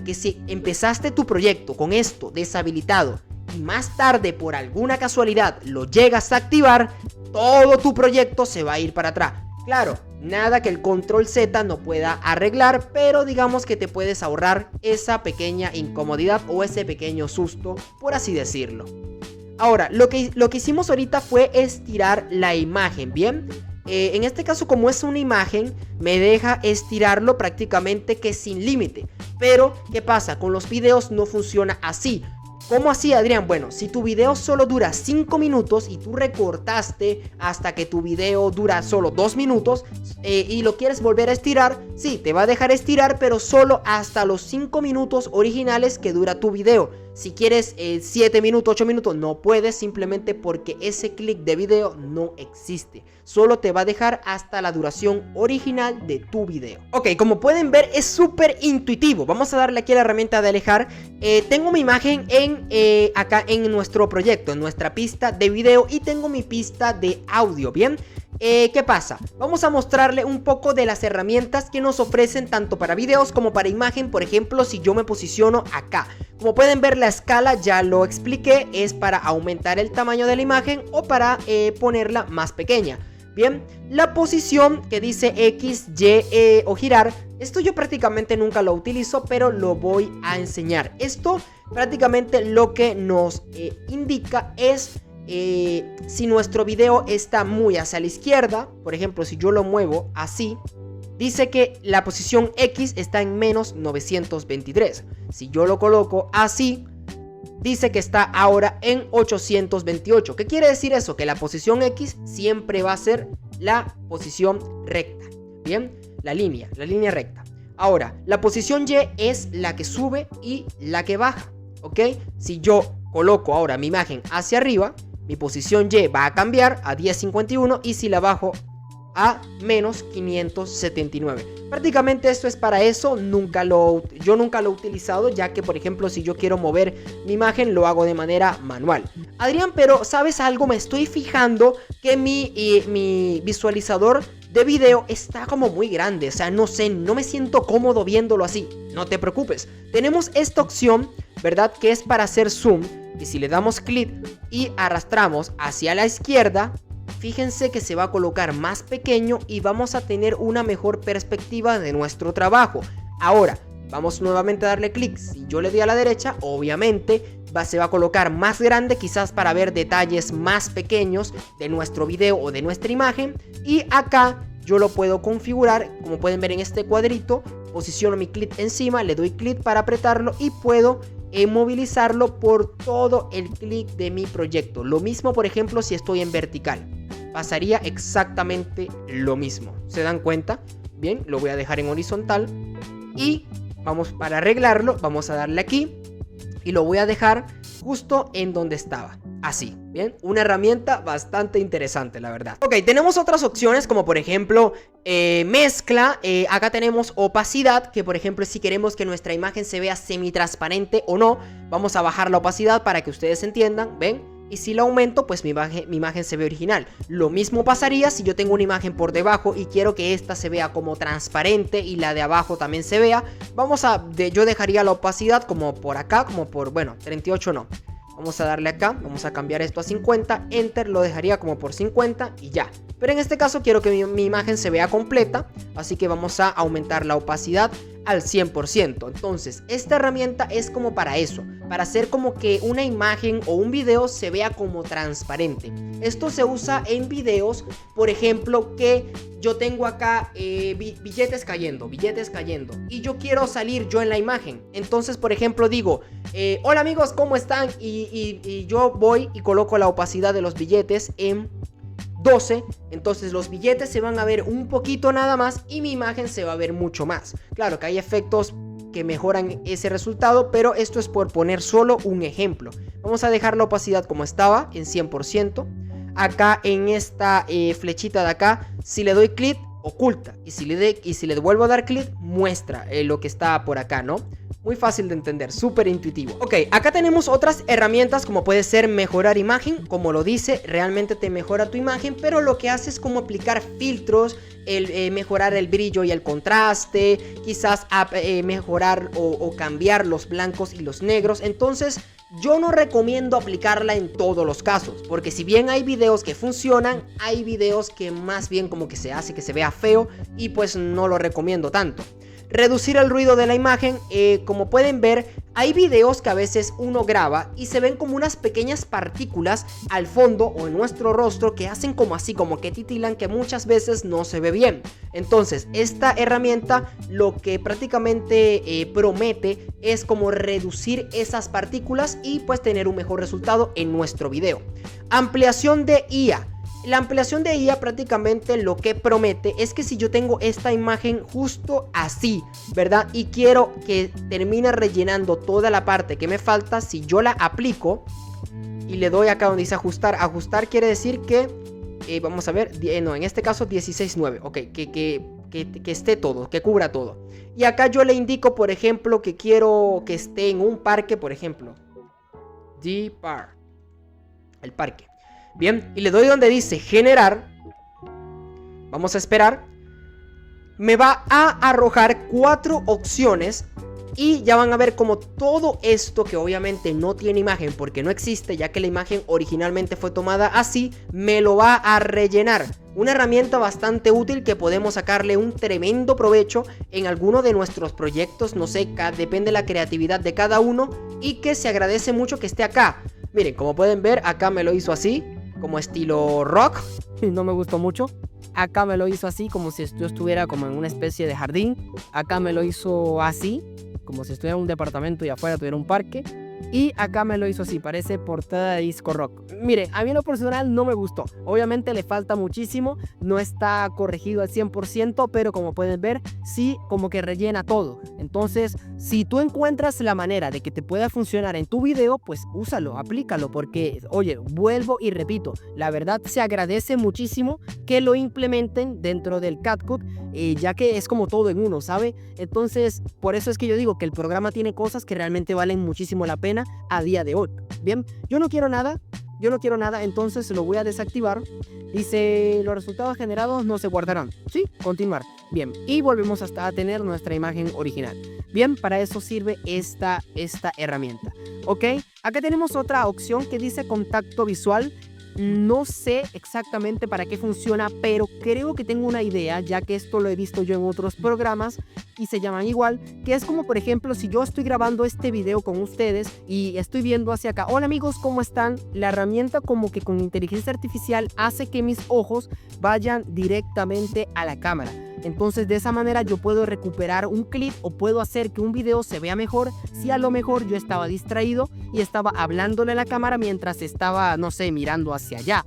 que si empezaste tu proyecto con esto deshabilitado y más tarde por alguna casualidad lo llegas a activar, todo tu proyecto se va a ir para atrás. Claro, nada que el control Z no pueda arreglar, pero digamos que te puedes ahorrar esa pequeña incomodidad o ese pequeño susto, por así decirlo. Ahora, lo que hicimos ahorita fue estirar la imagen, ¿bien? En este caso, como es una imagen, me deja estirarlo prácticamente que sin límite. Pero, ¿qué pasa? Con los videos no funciona así. ¿Cómo así, Adrián? Bueno, si tu video solo dura 5 minutos y tú recortaste hasta que tu video dura solo 2 minutos y lo quieres volver a estirar, sí, te va a dejar estirar, pero solo hasta los 5 minutos originales que dura tu video. Si quieres 7 minutos, 8 minutos, no puedes, simplemente porque ese clic de video no existe. Solo te va a dejar hasta la duración original de tu video. Ok, como pueden ver, es súper intuitivo. Vamos a darle aquí a la herramienta de alejar. Tengo mi imagen acá en nuestro proyecto, en nuestra pista de video, y tengo mi pista de audio, ¿bien? ¿Qué pasa? Vamos a mostrarle un poco de las herramientas que nos ofrecen tanto para videos como para imagen. Por ejemplo, si yo me posiciono acá, como pueden ver, la escala ya lo expliqué, es para aumentar el tamaño de la imagen o para ponerla más pequeña. Bien, la posición que dice X, Y o girar, esto yo prácticamente nunca lo utilizo, pero lo voy a enseñar. Esto prácticamente lo que nos indica es si nuestro video está muy hacia la izquierda. Por ejemplo, si yo lo muevo así, dice que la posición X está en menos 923. Si yo lo coloco así, dice que está ahora en 828. ¿Qué quiere decir eso? Que la posición X siempre va a ser la posición recta. Bien, la línea recta. Ahora, la posición Y es la que sube y la que baja, ¿ok? Si yo coloco ahora mi imagen hacia arriba, mi posición Y va a cambiar a 1051 y si la bajo a menos 579. Prácticamente esto es para eso. Yo nunca lo he utilizado, ya que por ejemplo si yo quiero mover mi imagen lo hago de manera manual. Adrián, pero ¿sabes algo? Me estoy fijando que mi visualizador de video está como muy grande. O sea, no sé, no me siento cómodo viéndolo así. No te preocupes, tenemos esta opción, ¿verdad? Que es para hacer zoom. Y si le damos clic y arrastramos hacia la izquierda, fíjense que se va a colocar más pequeño y vamos a tener una mejor perspectiva de nuestro trabajo. Ahora, vamos nuevamente a darle clic. Si yo le doy a la derecha, obviamente se va a colocar más grande, quizás para ver detalles más pequeños de nuestro video o de nuestra imagen. Y acá yo lo puedo configurar, como pueden ver en este cuadrito. Posiciono mi clic encima, le doy clic para apretarlo y puedo movilizarlo por todo el clic de mi proyecto. Lo mismo, por ejemplo, si estoy en vertical. Pasaría exactamente lo mismo. ¿Se dan cuenta? Bien, lo voy a dejar en horizontal. Y vamos, para arreglarlo, vamos a darle aquí. Y lo voy a dejar justo en donde estaba. Así, bien, una herramienta bastante interesante, la verdad. Ok, tenemos otras opciones como por ejemplo mezcla. Acá tenemos opacidad, que por ejemplo si queremos que nuestra imagen se vea semitransparente o no, vamos a bajar la opacidad para que ustedes entiendan, ¿ven? Y si la aumento, pues mi imagen se ve original. Lo mismo pasaría si yo tengo una imagen por debajo y quiero que esta se vea como transparente y la de abajo también se vea. Yo dejaría la opacidad como por acá, como por, bueno, 38 no. Vamos a darle acá, vamos a cambiar esto a 50, Enter, lo dejaría como por 50 y ya. Pero en este caso quiero que mi imagen se vea completa, así que vamos a aumentar la opacidad al 100%. Entonces, esta herramienta es como para eso, para hacer como que una imagen o un video se vea como transparente. Esto se usa en videos, por ejemplo, que yo tengo acá billetes cayendo, y yo quiero salir yo en la imagen. Entonces, por ejemplo, digo, hola amigos, ¿cómo están? Y yo voy y coloco la opacidad de los billetes en 12, entonces los billetes se van a ver un poquito nada más y mi imagen se va a ver mucho más. Claro que hay efectos que mejoran ese resultado, pero esto es por poner solo un ejemplo. Vamos a dejar la opacidad como estaba, en 100%. Acá en esta flechita de acá, si le doy clic, oculta. Y si le vuelvo a dar clic, muestra lo que está por acá, ¿no? Muy fácil de entender, súper intuitivo. Ok, acá tenemos otras herramientas como puede ser mejorar imagen. Como lo dice, realmente te mejora tu imagen, pero lo que hace es como aplicar filtros, mejorar el brillo y el contraste, quizás mejorar o cambiar los blancos y los negros. Entonces yo no recomiendo aplicarla en todos los casos, porque si bien hay videos que funcionan, hay videos que más bien como que se hace que se vea feo y pues no lo recomiendo tanto. Reducir el ruido de la imagen, como pueden ver, hay videos que a veces uno graba y se ven como unas pequeñas partículas al fondo o en nuestro rostro que hacen como así, como que titilan, que muchas veces no se ve bien. Entonces, esta herramienta lo que prácticamente promete es como reducir esas partículas y pues tener un mejor resultado en nuestro video. Ampliación de IA. La ampliación de IA prácticamente lo que promete es que si yo tengo esta imagen justo así, ¿verdad? Y quiero que termine rellenando toda la parte que me falta, si yo la aplico y le doy acá donde dice ajustar, ajustar quiere decir que, vamos a ver, no, en este caso 16:9, ok, que esté todo, que cubra todo. Y acá yo le indico, por ejemplo, que quiero que esté en un parque, por ejemplo, el parque. Bien, y le doy donde dice generar. Vamos a esperar. Me va a arrojar 4 opciones. Y ya van a ver como todo esto, que obviamente no tiene imagen porque no existe, ya que la imagen originalmente fue tomada así, me lo va a rellenar. Una herramienta bastante útil que podemos sacarle un tremendo provecho en alguno de nuestros proyectos. No sé, depende de la creatividad de cada uno. Y que se agradece mucho que esté acá. Miren, como pueden ver, acá me lo hizo así, como estilo rock. No me gustó mucho. Acá me lo hizo así, como si yo estuviera como en una especie de jardín. Acá me lo hizo así, como si estuviera en un departamento y afuera tuviera un parque. Y acá me lo hizo así, parece portada de disco rock. Mire, a mí en lo personal no me gustó. Obviamente le falta muchísimo, no está corregido al 100%, pero como pueden ver, sí como que rellena todo. Entonces, si tú encuentras la manera de que te pueda funcionar en tu video, pues úsalo, aplícalo, porque, oye, vuelvo y repito, la verdad se agradece muchísimo que lo implementen dentro del CapCut, ya que es como todo en uno, ¿sabe? Entonces, por eso es que yo digo que el programa tiene cosas que realmente valen muchísimo la pena a día de hoy. Bien, yo no quiero nada, entonces lo voy a desactivar. Dice, los resultados generados no se guardarán. Sí, continuar. Bien, y volvemos hasta a tener nuestra imagen original. Bien, para eso sirve esta herramienta. Ok, acá tenemos otra opción que dice contacto visual. No sé exactamente para qué funciona, pero creo que tengo una idea, ya que esto lo he visto yo en otros programas y se llaman igual, que es como por ejemplo si yo estoy grabando este video con ustedes y estoy viendo hacia acá. Hola amigos, ¿cómo están? La herramienta como que con inteligencia artificial hace que mis ojos vayan directamente a la cámara. Entonces de esa manera yo puedo recuperar un clip o puedo hacer que un video se vea mejor si a lo mejor yo estaba distraído y estaba hablándole a la cámara mientras estaba, no sé, mirando hacia allá.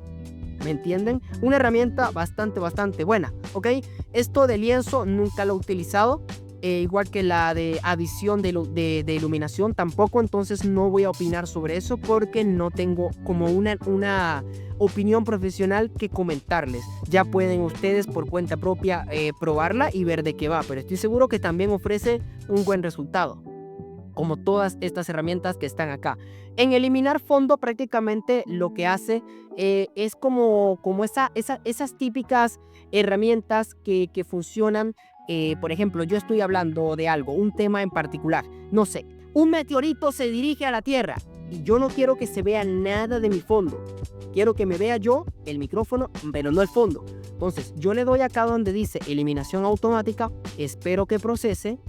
¿Me entienden? Una herramienta bastante buena, ¿ok? Esto de lienzo nunca lo he utilizado. Igual que la de adición de iluminación tampoco, entonces no voy a opinar sobre eso porque no tengo como una opinión profesional que comentarles. Ya pueden ustedes por cuenta propia probarla y ver de qué va, pero estoy seguro que también ofrece un buen resultado, como todas estas herramientas que están acá. En eliminar fondo prácticamente lo que hace es como esas típicas herramientas que funcionan. Por ejemplo, yo estoy hablando de algo, un tema en particular, no sé, un meteorito se dirige a la Tierra y yo no quiero que se vea nada de mi fondo, quiero que me vea yo, el micrófono, pero no el fondo. Entonces yo le doy acá donde dice eliminación automática, espero que procese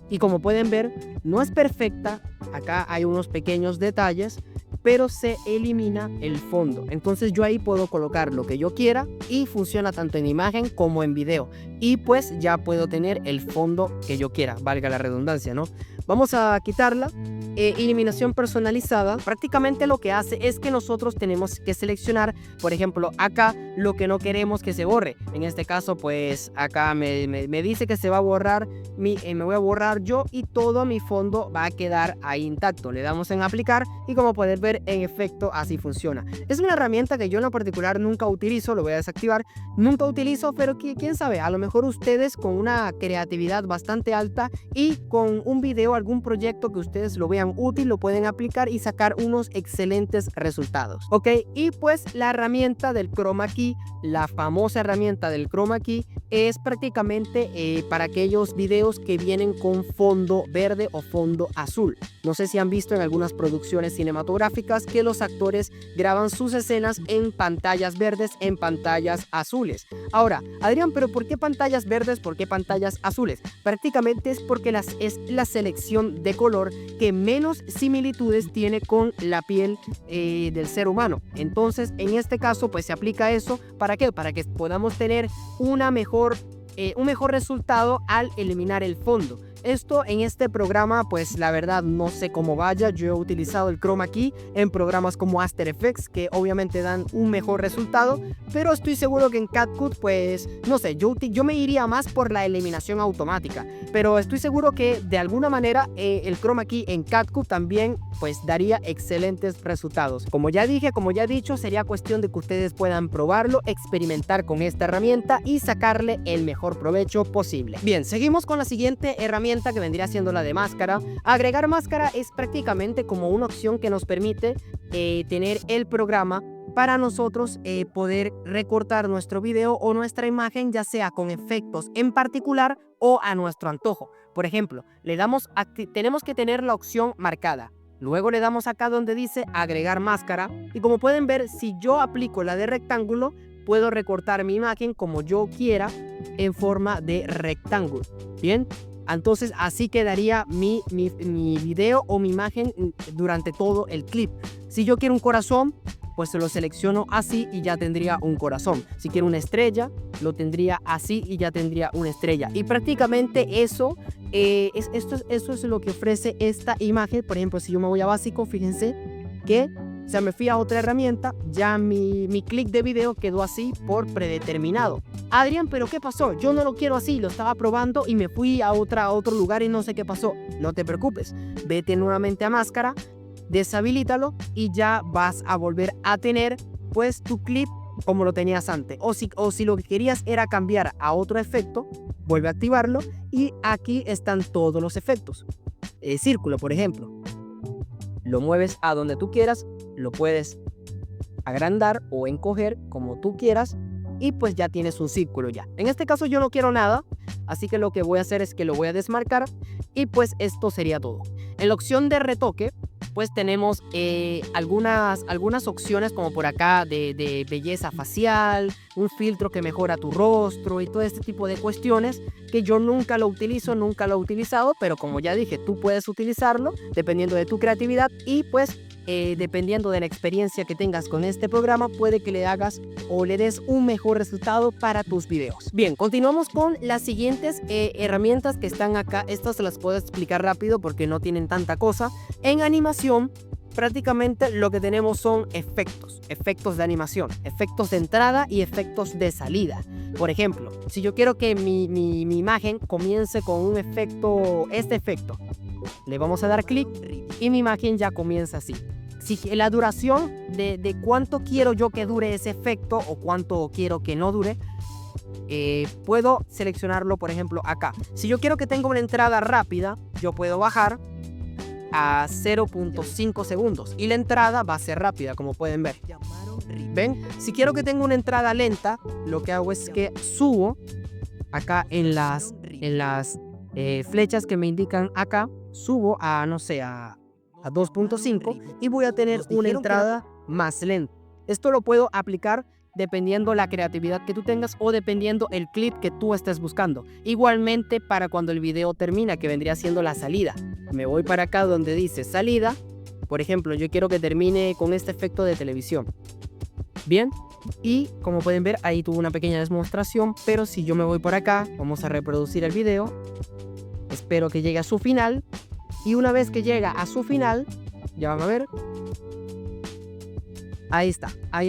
y como pueden ver no es perfecta, acá hay unos pequeños detalles, pero se elimina el fondo. Entonces yo ahí puedo colocar lo que yo quiera y funciona tanto en imagen como en video. Y pues ya puedo tener el fondo que yo quiera, valga la redundancia, ¿no? Vamos a quitarla. Eliminación personalizada. Prácticamente lo que hace es que nosotros tenemos que seleccionar, por ejemplo, acá lo que no queremos que se borre. En este caso, pues acá me dice que se va a borrar, me voy a borrar yo y todo mi fondo va a quedar ahí intacto. Le damos en aplicar y como pueden ver, en efecto, así funciona. Es una herramienta que yo en lo particular nunca utilizo, lo voy a desactivar. Nunca utilizo, pero quién sabe, a lo mejor ustedes con una creatividad bastante alta y con un video, algún proyecto que ustedes lo vean útil, lo pueden aplicar y sacar unos excelentes resultados. Ok, y pues la herramienta del Chroma Key, la famosa herramienta del Chroma Key, es prácticamente para aquellos videos que vienen con fondo verde o fondo azul. No sé si han visto en algunas producciones cinematográficas que los actores graban sus escenas en pantallas verdes, en pantallas azules. Ahora, Adrián, ¿pero por qué pantallas verdes? ¿Por qué pantallas azules? Prácticamente es porque es la selección de color que menos similitudes tiene con la piel del ser humano. Entonces, en este caso, pues se aplica eso. ¿Para qué? Para que podamos tener un mejor resultado al eliminar el fondo. Esto en este programa, pues la verdad no sé cómo vaya. Yo he utilizado el Chroma Key en programas como After Effects, que obviamente dan un mejor resultado, pero estoy seguro que en CapCut, pues no sé, yo me iría más por la eliminación automática, pero estoy seguro que de alguna manera el Chroma Key en CapCut también pues daría excelentes resultados. Como ya dije, como ya he dicho, sería cuestión de que ustedes puedan probarlo, experimentar con esta herramienta y sacarle el mejor provecho posible. Bien, seguimos con la siguiente herramienta, que vendría siendo la de máscara. Agregar máscara es prácticamente como una opción que nos permite tener el programa para nosotros poder recortar nuestro video o nuestra imagen, ya sea con efectos en particular o a nuestro antojo. Por ejemplo, tenemos que tener la opción marcada. Luego le damos acá donde dice agregar máscara y como pueden ver, si yo aplico la de rectángulo, puedo recortar mi imagen como yo quiera en forma de rectángulo. Bien, entonces así quedaría mi video o mi imagen durante todo el clip. Si yo quiero un corazón, pues lo selecciono así y ya tendría un corazón. Si quiero una estrella, lo tendría así y ya tendría una estrella. Y prácticamente eso es lo que ofrece esta imagen. Por ejemplo, si yo me voy a básico, fíjense que me fui a otra herramienta, ya mi clic de video quedó así por predeterminado. Adrián, ¿pero qué pasó? Yo no lo quiero así, lo estaba probando y me fui a otro lugar y no sé qué pasó. No te preocupes, vete nuevamente a máscara, deshabilítalo y ya vas a volver a tener pues tu clip como lo tenías antes. O si lo que querías era cambiar a otro efecto, vuelve a activarlo y aquí están todos los efectos. Círculo, por ejemplo. Lo mueves a donde tú quieras, lo puedes agrandar o encoger como tú quieras y pues ya tienes un círculo ya. En este caso yo no quiero nada, así que lo que voy a hacer es que lo voy a desmarcar y pues esto sería todo. En la opción de retoque pues tenemos algunas opciones como por acá de belleza facial, un filtro que mejora tu rostro y todo este tipo de cuestiones que yo nunca lo utilizo, nunca lo he utilizado, pero como ya dije, tú puedes utilizarlo dependiendo de tu creatividad y pues dependiendo de la experiencia que tengas con este programa, puede que le hagas o le des un mejor resultado para tus videos. Bien, continuamos con las siguientes herramientas que están acá. Estas se las puedo explicar rápido porque no tienen tanta cosa. En animación, prácticamente lo que tenemos son efectos de animación, efectos de entrada y efectos de salida. Por ejemplo, si yo quiero que mi imagen comience con un efecto, este efecto, le vamos a dar clic y mi imagen ya comienza así. Si la duración de cuánto quiero yo que dure ese efecto o cuánto quiero que no dure, puedo seleccionarlo, por ejemplo, acá. Si yo quiero que tenga una entrada rápida, yo puedo bajar a 0.5 segundos y la entrada va a ser rápida, como pueden ver. ¿Ven? Si quiero que tenga una entrada lenta, lo que hago es que subo acá en las flechas que me indican acá, subo a, no sé, a 2.5 y voy a tener una entrada más lenta. Esto lo puedo aplicar dependiendo la creatividad que tú tengas o dependiendo el clip que tú estés buscando. Igualmente para cuando el video termina, que vendría siendo la salida. Me voy para acá donde dice salida. Por ejemplo, yo quiero que termine con este efecto de televisión. Bien, y como pueden ver, ahí tuvo una pequeña demostración, pero si yo me voy por acá, vamos a reproducir el video. Espero que llegue a su final. Y una vez que llega a su final, ya van a ver. Ahí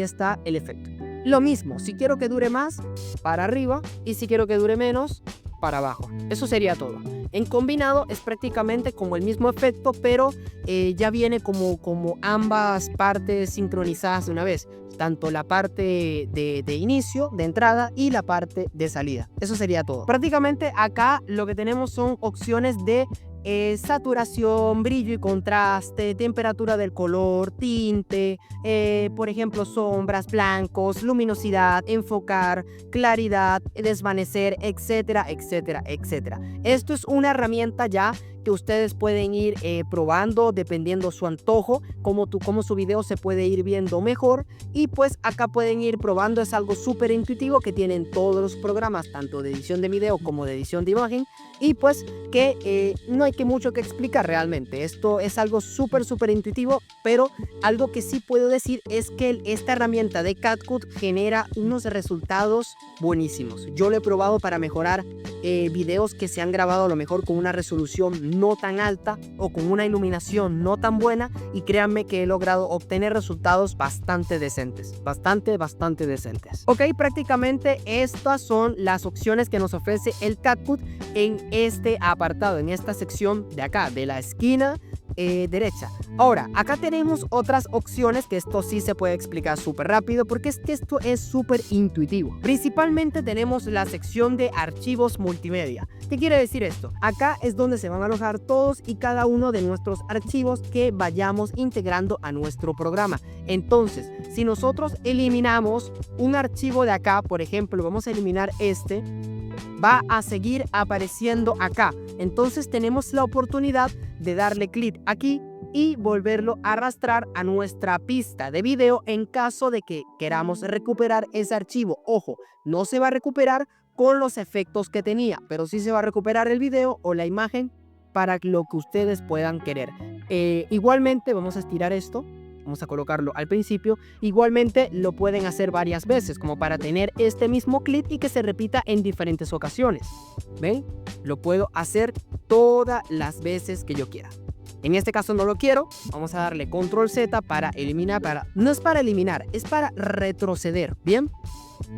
está el efecto. Lo mismo, si quiero que dure más, para arriba. Y si quiero que dure menos, para abajo. Eso sería todo. En combinado es prácticamente como el mismo efecto, pero ya viene como ambas partes sincronizadas de una vez. Tanto la parte de inicio, de entrada y la parte de salida. Eso sería todo. Prácticamente acá lo que tenemos son opciones de saturación, brillo y contraste, temperatura del color, tinte, por ejemplo, sombras, blancos, luminosidad, enfocar, claridad, desvanecer, etcétera, etcétera, etcétera. Esto es una herramienta ya que ustedes pueden ir probando dependiendo su antojo, cómo su video se puede ir viendo mejor, y pues acá pueden ir probando. Es algo súper intuitivo que tienen todos los programas, tanto de edición de video como de edición de imagen, y pues que no hay mucho que explicar realmente. Esto es algo súper intuitivo, pero algo que sí puedo decir es que esta herramienta de CapCut genera unos resultados buenísimos. Yo lo he probado para mejorar videos que se han grabado a lo mejor con una resolución no tan alta o con una iluminación no tan buena, y créanme que he logrado obtener resultados bastante decentes, bastante decentes. Ok, prácticamente estas son las opciones que nos ofrece el CapCut en este apartado, en esta sección de acá, de la esquina derecha. Ahora, acá tenemos otras opciones que esto sí se puede explicar súper rápido porque es que esto es súper intuitivo. Principalmente tenemos la sección de archivos multimedia. ¿Qué quiere decir esto? Acá es donde se van a alojar todos y cada uno de nuestros archivos que vayamos integrando a nuestro programa. Entonces, si nosotros eliminamos un archivo de acá, por ejemplo, vamos a eliminar este, va a seguir apareciendo acá. Entonces tenemos la oportunidad de darle clic aquí y volverlo a arrastrar a nuestra pista de video en caso de que queramos recuperar ese archivo. Ojo, no se va a recuperar con los efectos que tenía, pero sí se va a recuperar el video o la imagen para lo que ustedes puedan querer. Igualmente vamos a estirar esto Vamos a colocarlo al principio. Igualmente lo pueden hacer varias veces, como para tener este mismo clip y que se repita en diferentes ocasiones. ¿Ven? Lo puedo hacer todas las veces que yo quiera. En este caso no lo quiero. Vamos a darle control Z para eliminar. No es para eliminar, es para retroceder. ¿Bien?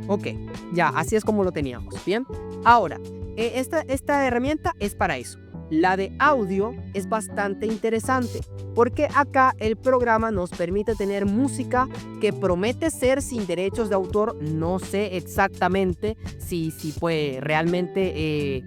Ok, ya, así es como lo teníamos. Bien. Ahora, esta herramienta es para eso. La de audio es bastante interesante porque acá el programa nos permite tener música que promete ser sin derechos de autor. No sé exactamente si pues realmente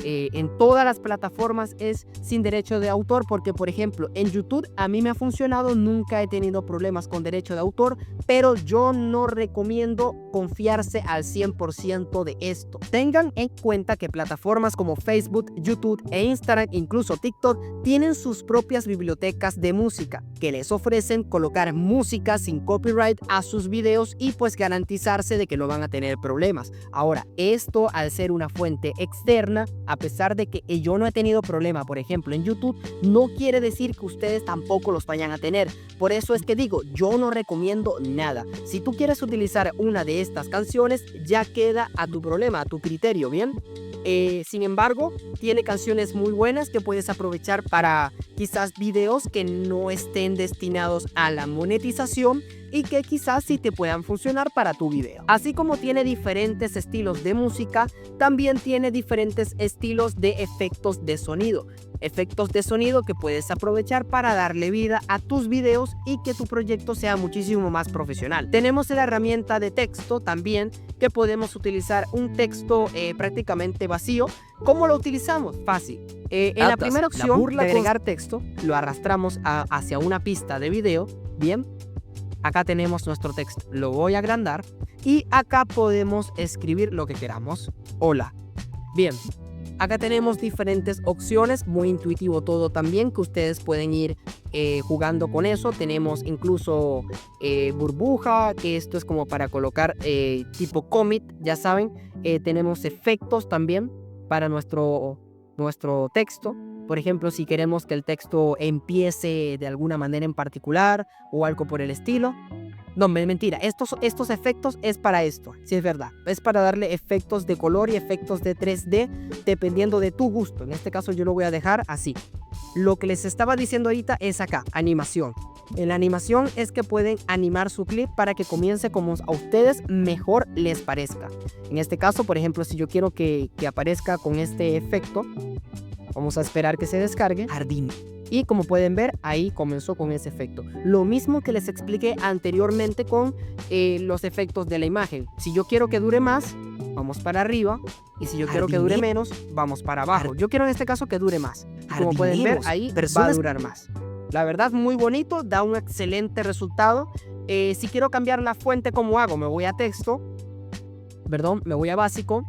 en todas las plataformas es sin derecho de autor, porque por ejemplo en YouTube a mí me ha funcionado, nunca he tenido problemas con derecho de autor, pero yo no recomiendo confiarse al 100% de esto. Tengan en cuenta que plataformas como Facebook, YouTube e Instagram, incluso TikTok, tienen sus propias bibliotecas de música que les ofrecen colocar música sin copyright a sus videos y pues garantizarse de que no van a tener problemas. Ahora, esto al ser una fuente externa, a pesar de que yo no he tenido problema, por ejemplo, en YouTube, no quiere decir que ustedes tampoco los vayan a tener. Por eso es que digo, yo no recomiendo nada. Si tú quieres utilizar una de estas canciones, ya queda a tu problema, a tu criterio, ¿bien? Sin embargo, tiene canciones muy buenas que puedes aprovechar para quizás videos que no estén destinados a la monetización y que quizás sí te puedan funcionar para tu video. Así como tiene diferentes estilos de música, también tiene diferentes estilos de efectos de sonido. Efectos de sonido que puedes aprovechar para darle vida a tus videos y que tu proyecto sea muchísimo más profesional. Tenemos la herramienta de texto también, que podemos utilizar un texto prácticamente vacío. ¿Cómo lo utilizamos? Fácil. En la primera opción de agregar texto, lo arrastramos hacia una pista de video. Bien. Acá tenemos nuestro texto. Lo voy a agrandar y acá podemos escribir lo que queramos. Hola. Bien. Acá tenemos diferentes opciones, muy intuitivo todo también, que ustedes pueden ir jugando con eso. Tenemos incluso burbuja, que esto es como para colocar tipo commit, ya saben. Tenemos efectos también para nuestro texto. Por ejemplo, si queremos que el texto empiece de alguna manera en particular o algo por el estilo. No, mentira, estos efectos es para esto, sí es verdad. Es para darle efectos de color y efectos de 3D dependiendo de tu gusto. En este caso yo lo voy a dejar así. Lo que les estaba diciendo ahorita es acá, animación. En la animación es que pueden animar su clip para que comience como a ustedes mejor les parezca. En este caso, por ejemplo, si yo quiero que aparezca con este efecto, vamos a esperar que se descargue. Jardín. Y como pueden ver, ahí comenzó con ese efecto. Lo mismo que les expliqué anteriormente con los efectos de la imagen. Si yo quiero que dure más, vamos para arriba. Y si yo quiero que dure menos, vamos para abajo. Yo quiero en este caso que dure más. Como pueden ver, ahí va a durar más. La verdad, muy bonito, da un excelente resultado. Si quiero cambiar la fuente, ¿cómo hago? Me voy a texto. Perdón, me voy a básico.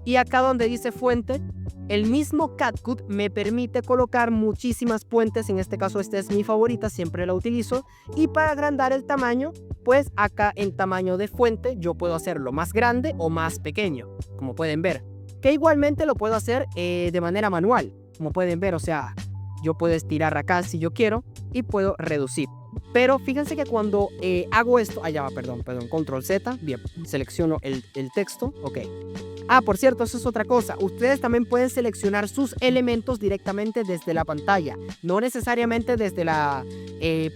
Y acá donde dice fuente, el mismo CapCut me permite colocar muchísimas fuentes. En este caso esta es mi favorita, siempre la utilizo. Y para agrandar el tamaño, pues acá en tamaño de fuente yo puedo hacerlo más grande o más pequeño, como pueden ver. Que igualmente lo puedo hacer de manera manual, como pueden ver. O sea, yo puedo estirar acá si yo quiero y puedo reducir. Pero fíjense que cuando hago esto, allá va, perdón, control Z, bien, selecciono el texto, ok. Ah, por cierto, eso es otra cosa. Ustedes también pueden seleccionar sus elementos directamente desde la pantalla. No necesariamente desde la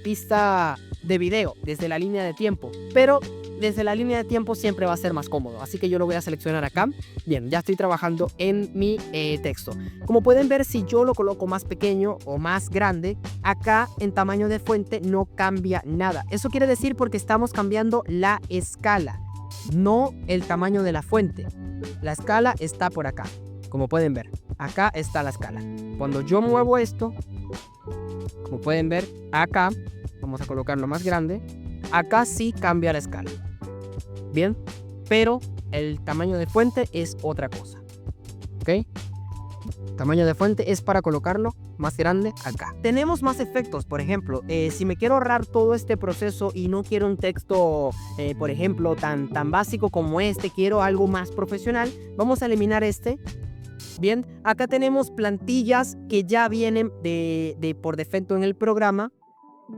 pista de video, desde la línea de tiempo. Pero desde la línea de tiempo siempre va a ser más cómodo. Así que yo lo voy a seleccionar acá. Bien, ya estoy trabajando en mi texto. Como pueden ver, si yo lo coloco más pequeño o más grande, acá en tamaño de fuente no cambia nada. Eso quiere decir porque estamos cambiando la escala, no el tamaño de la fuente. La escala está por acá, como pueden ver. Acá está la escala. Cuando yo muevo esto, como pueden ver, acá, vamos a colocarlo más grande. Acá sí cambia la escala. Bien, pero el tamaño de fuente es otra cosa. ¿Ok? Tamaño de fuente es para colocarlo más grande acá. Tenemos más efectos, por ejemplo, si me quiero ahorrar todo este proceso y no quiero un texto, por ejemplo, tan básico como este, quiero algo más profesional, vamos a eliminar este. Bien, acá tenemos plantillas que ya vienen por defecto en el programa.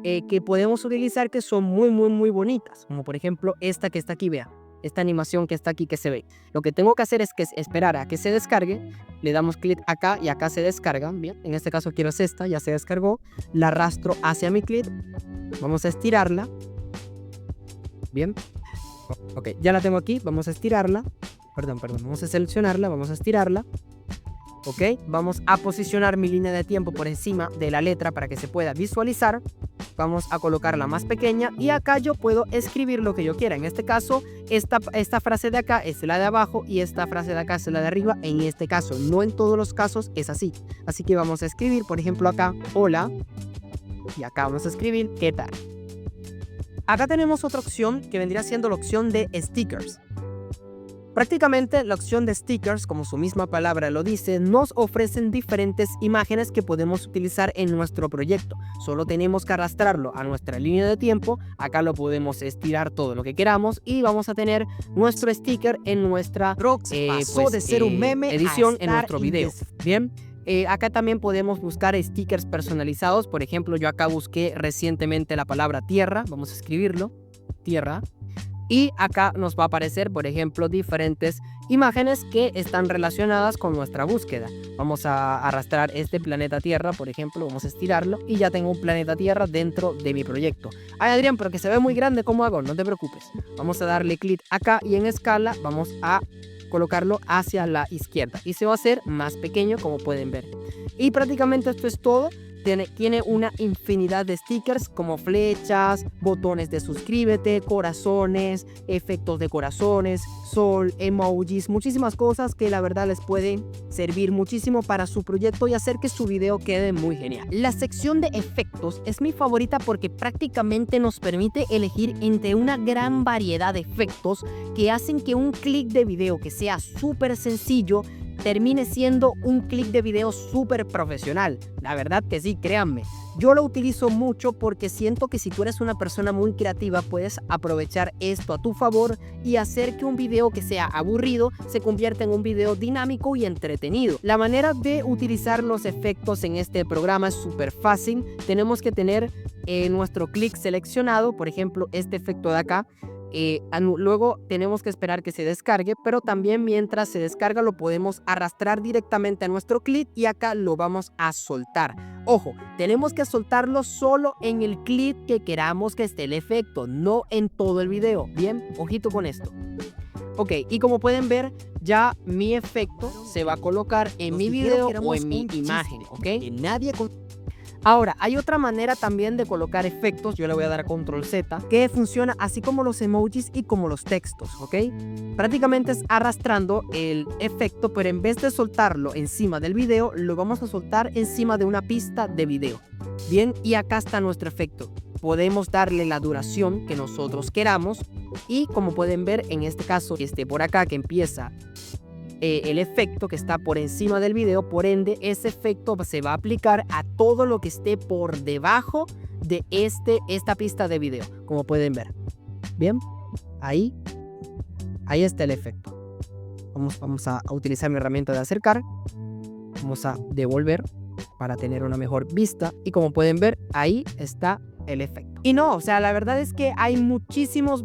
que podemos utilizar que son muy bonitas, como por ejemplo esta que está aquí, vea, esta animación que está aquí que se ve. Lo que tengo que hacer es esperar a que se descargue, le damos clic acá y acá se descarga, bien, en este caso quiero es esta, ya se descargó, la arrastro hacia mi clip, vamos a estirarla, bien, ok, ya la tengo aquí, vamos a estirarla, perdón, vamos a seleccionarla, vamos a estirarla. Ok, vamos a posicionar mi línea de tiempo por encima de la letra para que se pueda visualizar. Vamos a colocarla más pequeña y acá yo puedo escribir lo que yo quiera. En este caso, esta frase de acá es la de abajo y esta frase de acá es la de arriba. En este caso, no en todos los casos es así. Así que vamos a escribir, por ejemplo, acá, hola. Y acá vamos a escribir, ¿qué tal? Acá tenemos otra opción que vendría siendo la opción de stickers. Prácticamente la opción de stickers, como su misma palabra lo dice, nos ofrecen diferentes imágenes que podemos utilizar en nuestro proyecto. Solo tenemos que arrastrarlo a nuestra línea de tiempo, acá lo podemos estirar todo lo que queramos y vamos a tener nuestro sticker en nuestra de ser un meme edición en nuestro video. Bien. Acá también podemos buscar stickers personalizados. Por ejemplo, yo acá busqué recientemente la palabra tierra. Vamos a escribirlo, tierra. Y acá nos va a aparecer, por ejemplo, diferentes imágenes que están relacionadas con nuestra búsqueda. Vamos a arrastrar este planeta Tierra, por ejemplo, vamos a estirarlo y ya tengo un planeta Tierra dentro de mi proyecto. Ay, Adrián, pero que se ve muy grande, ¿cómo hago? No te preocupes. Vamos a darle clic acá y en escala vamos a colocarlo hacia la izquierda y se va a hacer más pequeño, como pueden ver. Y prácticamente esto es todo. Tiene una infinidad de stickers como flechas, botones de suscríbete, corazones, efectos de corazones, sol, emojis, muchísimas cosas que la verdad les pueden servir muchísimo para su proyecto y hacer que su video quede muy genial. La sección de efectos es mi favorita porque prácticamente nos permite elegir entre una gran variedad de efectos que hacen que un clip de video que sea súper sencillo termine siendo un clip de video súper profesional. La verdad que sí, créanme. Yo lo utilizo mucho porque siento que si tú eres una persona muy creativa puedes aprovechar esto a tu favor y hacer que un video que sea aburrido se convierta en un video dinámico y entretenido. La manera de utilizar los efectos en este programa es súper fácil. Tenemos que tener nuestro clic seleccionado, por ejemplo este efecto de acá. Luego tenemos que esperar que se descargue, pero también mientras se descarga lo podemos arrastrar directamente a nuestro clip y acá lo vamos a soltar. Ojo, tenemos que soltarlo solo en el clip que queramos que esté el efecto, no en todo el video. Bien, ojito con esto. Ok, y como pueden ver, ya mi efecto se va a colocar en mi video o en mi imagen, ¿ok? Ahora, hay otra manera también de colocar efectos, yo le voy a dar a Control Z, que funciona así como los emojis y como los textos, ¿ok? Prácticamente es arrastrando el efecto, pero en vez de soltarlo encima del video, lo vamos a soltar encima de una pista de video. Bien, y acá está nuestro efecto. Podemos darle la duración que nosotros queramos y como pueden ver, en este caso, por acá que empieza el efecto que está por encima del video, por ende ese efecto se va a aplicar a todo lo que esté por debajo de esta pista de video, como pueden ver. Bien, ahí está el efecto. Vamos a utilizar mi herramienta de acercar, vamos a devolver para tener una mejor vista y como pueden ver ahí está el efecto. Y no, o sea, la verdad es que hay muchísimos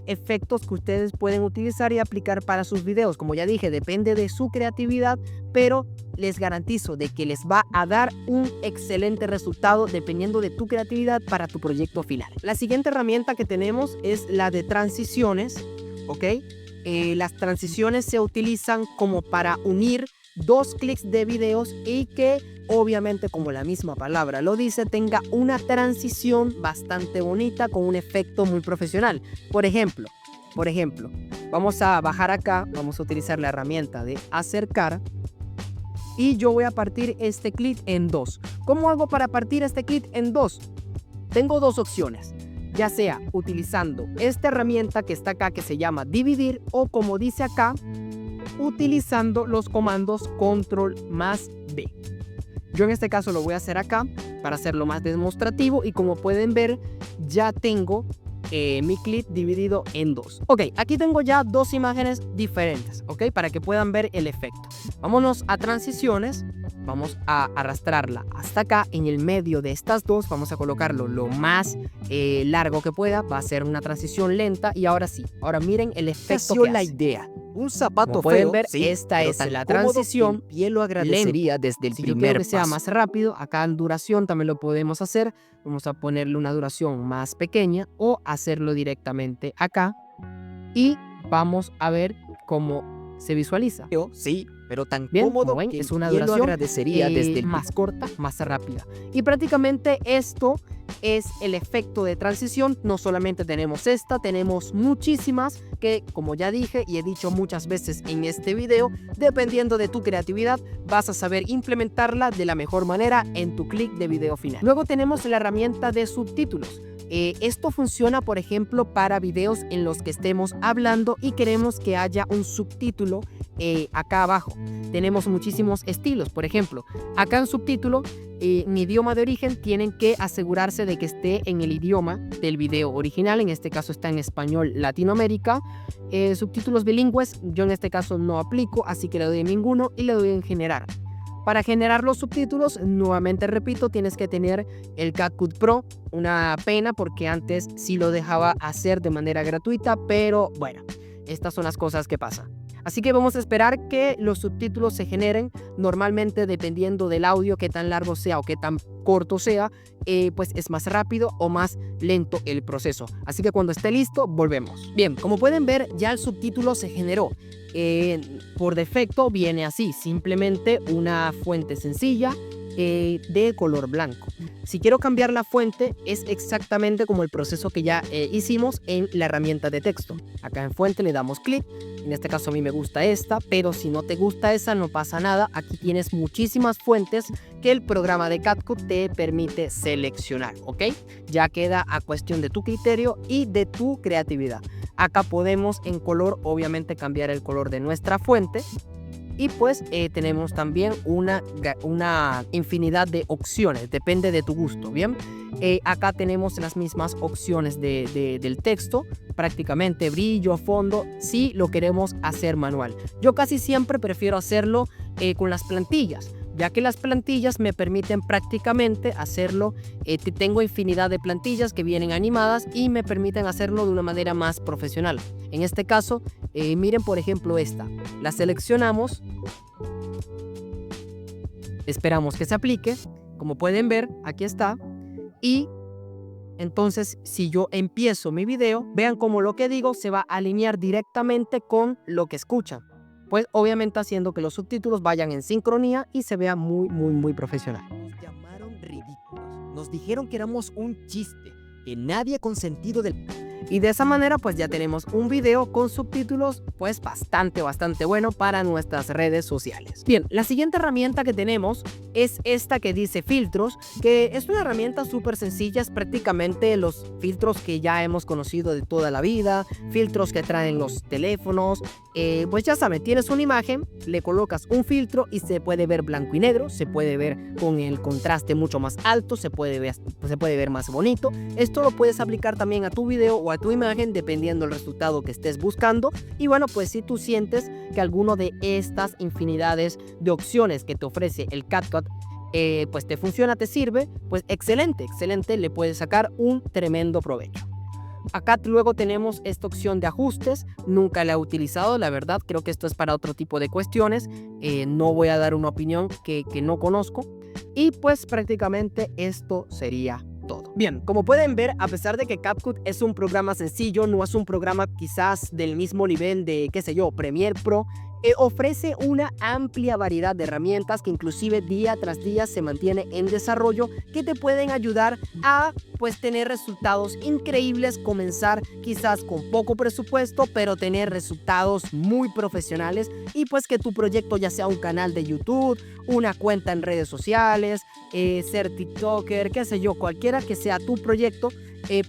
efectos que ustedes pueden utilizar y aplicar para sus videos. Como ya dije, depende de su creatividad, pero les garantizo de que les va a dar un excelente resultado dependiendo de tu creatividad para tu proyecto final. La siguiente herramienta que tenemos es la de transiciones, ¿ok? Las transiciones se utilizan como para unir dos clics de videos y que obviamente, como la misma palabra lo dice, tenga una transición bastante bonita con un efecto muy profesional. Por ejemplo, vamos a bajar acá, vamos a utilizar la herramienta de acercar y yo voy a partir este clip en dos. ¿Cómo hago para partir este clip en dos? Tengo dos opciones, ya sea utilizando esta herramienta que está acá que se llama dividir o como dice acá, utilizando los comandos control más B. Yo en este caso lo voy a hacer acá para hacerlo más demostrativo y como pueden ver ya tengo mi clip dividido en dos. Ok, aquí tengo ya dos imágenes diferentes, ok, para que puedan ver el efecto. Vámonos a transiciones, vamos a arrastrarla hasta acá, en el medio de estas dos, vamos a colocarlo lo más largo que pueda, va a ser una transición lenta y ahora sí, ahora miren el efecto que la hace. idea. Un zapato Como pueden feo, ver, sí, esta pero es tan la cómodo transición que el pie lo agradecería desde el Si yo quiero primer que sea paso. más rápido, acá en duración también lo podemos hacer. Vamos a ponerle una duración más pequeña o hacerlo directamente acá. Y vamos a ver cómo se visualiza. Sí, pero tan Bien, cómodo como ven, que es el una pie lo duración agradecería desde el más corta, más rápida. Y prácticamente esto es el efecto de transición. No solamente tenemos esta, tenemos muchísimas que, como ya dije y he dicho muchas veces en este video, dependiendo de tu creatividad, vas a saber implementarla de la mejor manera en tu clip de video final. Luego tenemos la herramienta de subtítulos. Esto funciona, por ejemplo, para videos en los que estemos hablando y queremos que haya un subtítulo acá abajo. Tenemos muchísimos estilos. Por ejemplo, acá en subtítulo, en idioma de origen, tienen que asegurarse de que esté en el idioma del video original. En este caso está en español Latinoamérica. Subtítulos bilingües, yo en este caso no aplico, así que le doy en ninguno y le doy en generar. Para generar los subtítulos, nuevamente repito, tienes que tener el CapCut Pro. Una pena porque antes sí lo dejaba hacer de manera gratuita, pero bueno, estas son las cosas que pasan. Así que vamos a esperar que los subtítulos se generen. Normalmente, dependiendo del audio, qué tan largo sea o qué tan corto sea, pues es más rápido o más lento el proceso. Así que cuando esté listo, volvemos. Bien, como pueden ver, ya el subtítulo se generó. Por defecto viene así, simplemente una fuente sencilla de color blanco. Si quiero cambiar la fuente, es exactamente como el proceso que ya hicimos en la herramienta de texto. Acá en fuente le damos clic. En este caso a mí me gusta esta, pero si no te gusta esa no pasa nada. Aquí tienes muchísimas fuentes que el programa de CapCut te permite seleccionar, ¿ok? Ya queda a cuestión de tu criterio y de tu creatividad. Acá podemos en color, obviamente, cambiar el color de nuestra fuente. Y pues tenemos también una infinidad de opciones, depende de tu gusto, ¿bien? Acá tenemos las mismas opciones del texto, prácticamente brillo, fondo, si lo queremos hacer manual. Yo casi siempre prefiero hacerlo con las plantillas, ya que las plantillas me permiten prácticamente hacerlo. Tengo infinidad de plantillas que vienen animadas y me permiten hacerlo de una manera más profesional. En este caso, miren por ejemplo esta. La seleccionamos, esperamos que se aplique. Como pueden ver, aquí está. Y entonces, si yo empiezo mi video, vean cómo lo que digo se va a alinear directamente con lo que escuchan. Pues obviamente haciendo que los subtítulos vayan en sincronía y se vea muy profesional. Nos llamaron ridículos. Nos dijeron que éramos un chiste, que nadie con sentido del... Y de esa manera pues ya tenemos un video con subtítulos pues bastante bueno para nuestras redes sociales. Bien, la siguiente herramienta que tenemos es esta que dice filtros, que es una herramienta súper sencilla, es prácticamente los filtros que ya hemos conocido de toda la vida, filtros que traen los teléfonos. Pues ya saben, tienes una imagen, le colocas un filtro y se puede ver blanco y negro, se puede ver con el contraste mucho más alto, se puede ver más bonito. Esto lo puedes aplicar también a tu video o a tu imagen dependiendo del resultado que estés buscando. Y bueno, pues si tú sientes que alguno de estas infinidades de opciones que te ofrece el CapCut pues te funciona, te sirve, pues excelente, le puedes sacar un tremendo provecho. Acá luego tenemos esta opción de ajustes, nunca la he utilizado, la verdad, creo que esto es para otro tipo de cuestiones, no voy a dar una opinión que no conozco. Y pues prácticamente esto sería todo. Bien, como pueden ver, a pesar de que CapCut es un programa sencillo, no es un programa quizás del mismo nivel de, qué sé yo, Premiere Pro, ofrece una amplia variedad de herramientas que inclusive día tras día se mantiene en desarrollo, que te pueden ayudar a pues tener resultados increíbles, comenzar quizás con poco presupuesto, pero tener resultados muy profesionales y pues que tu proyecto ya sea un canal de YouTube, una cuenta en redes sociales, ser TikToker, qué sé yo, cualquiera que sea tu proyecto,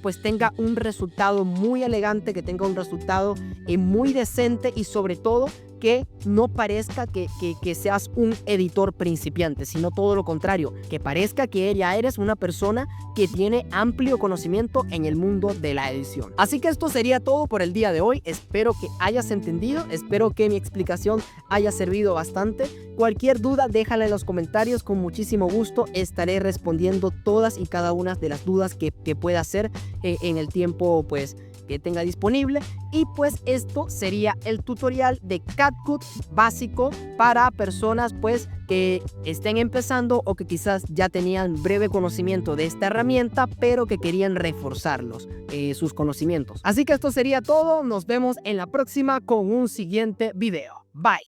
pues tenga un resultado muy elegante, que tenga un resultado muy decente y sobre todo que no parezca que seas un editor principiante, sino todo lo contrario, que parezca que ya eres una persona que tiene amplio conocimiento en el mundo de la edición. Así que esto sería todo por el día de hoy. Espero que hayas entendido, espero que mi explicación haya servido bastante. Cualquier duda déjala en los comentarios, con muchísimo gusto estaré respondiendo todas y cada una de las dudas que pueda hacer en el tiempo pues que tenga disponible. Y pues esto sería el tutorial de CapCut básico para personas pues que estén empezando o que quizás ya tenían breve conocimiento de esta herramienta pero que querían reforzarlos sus conocimientos. Así que esto sería todo, nos vemos en la próxima con un siguiente video. Bye.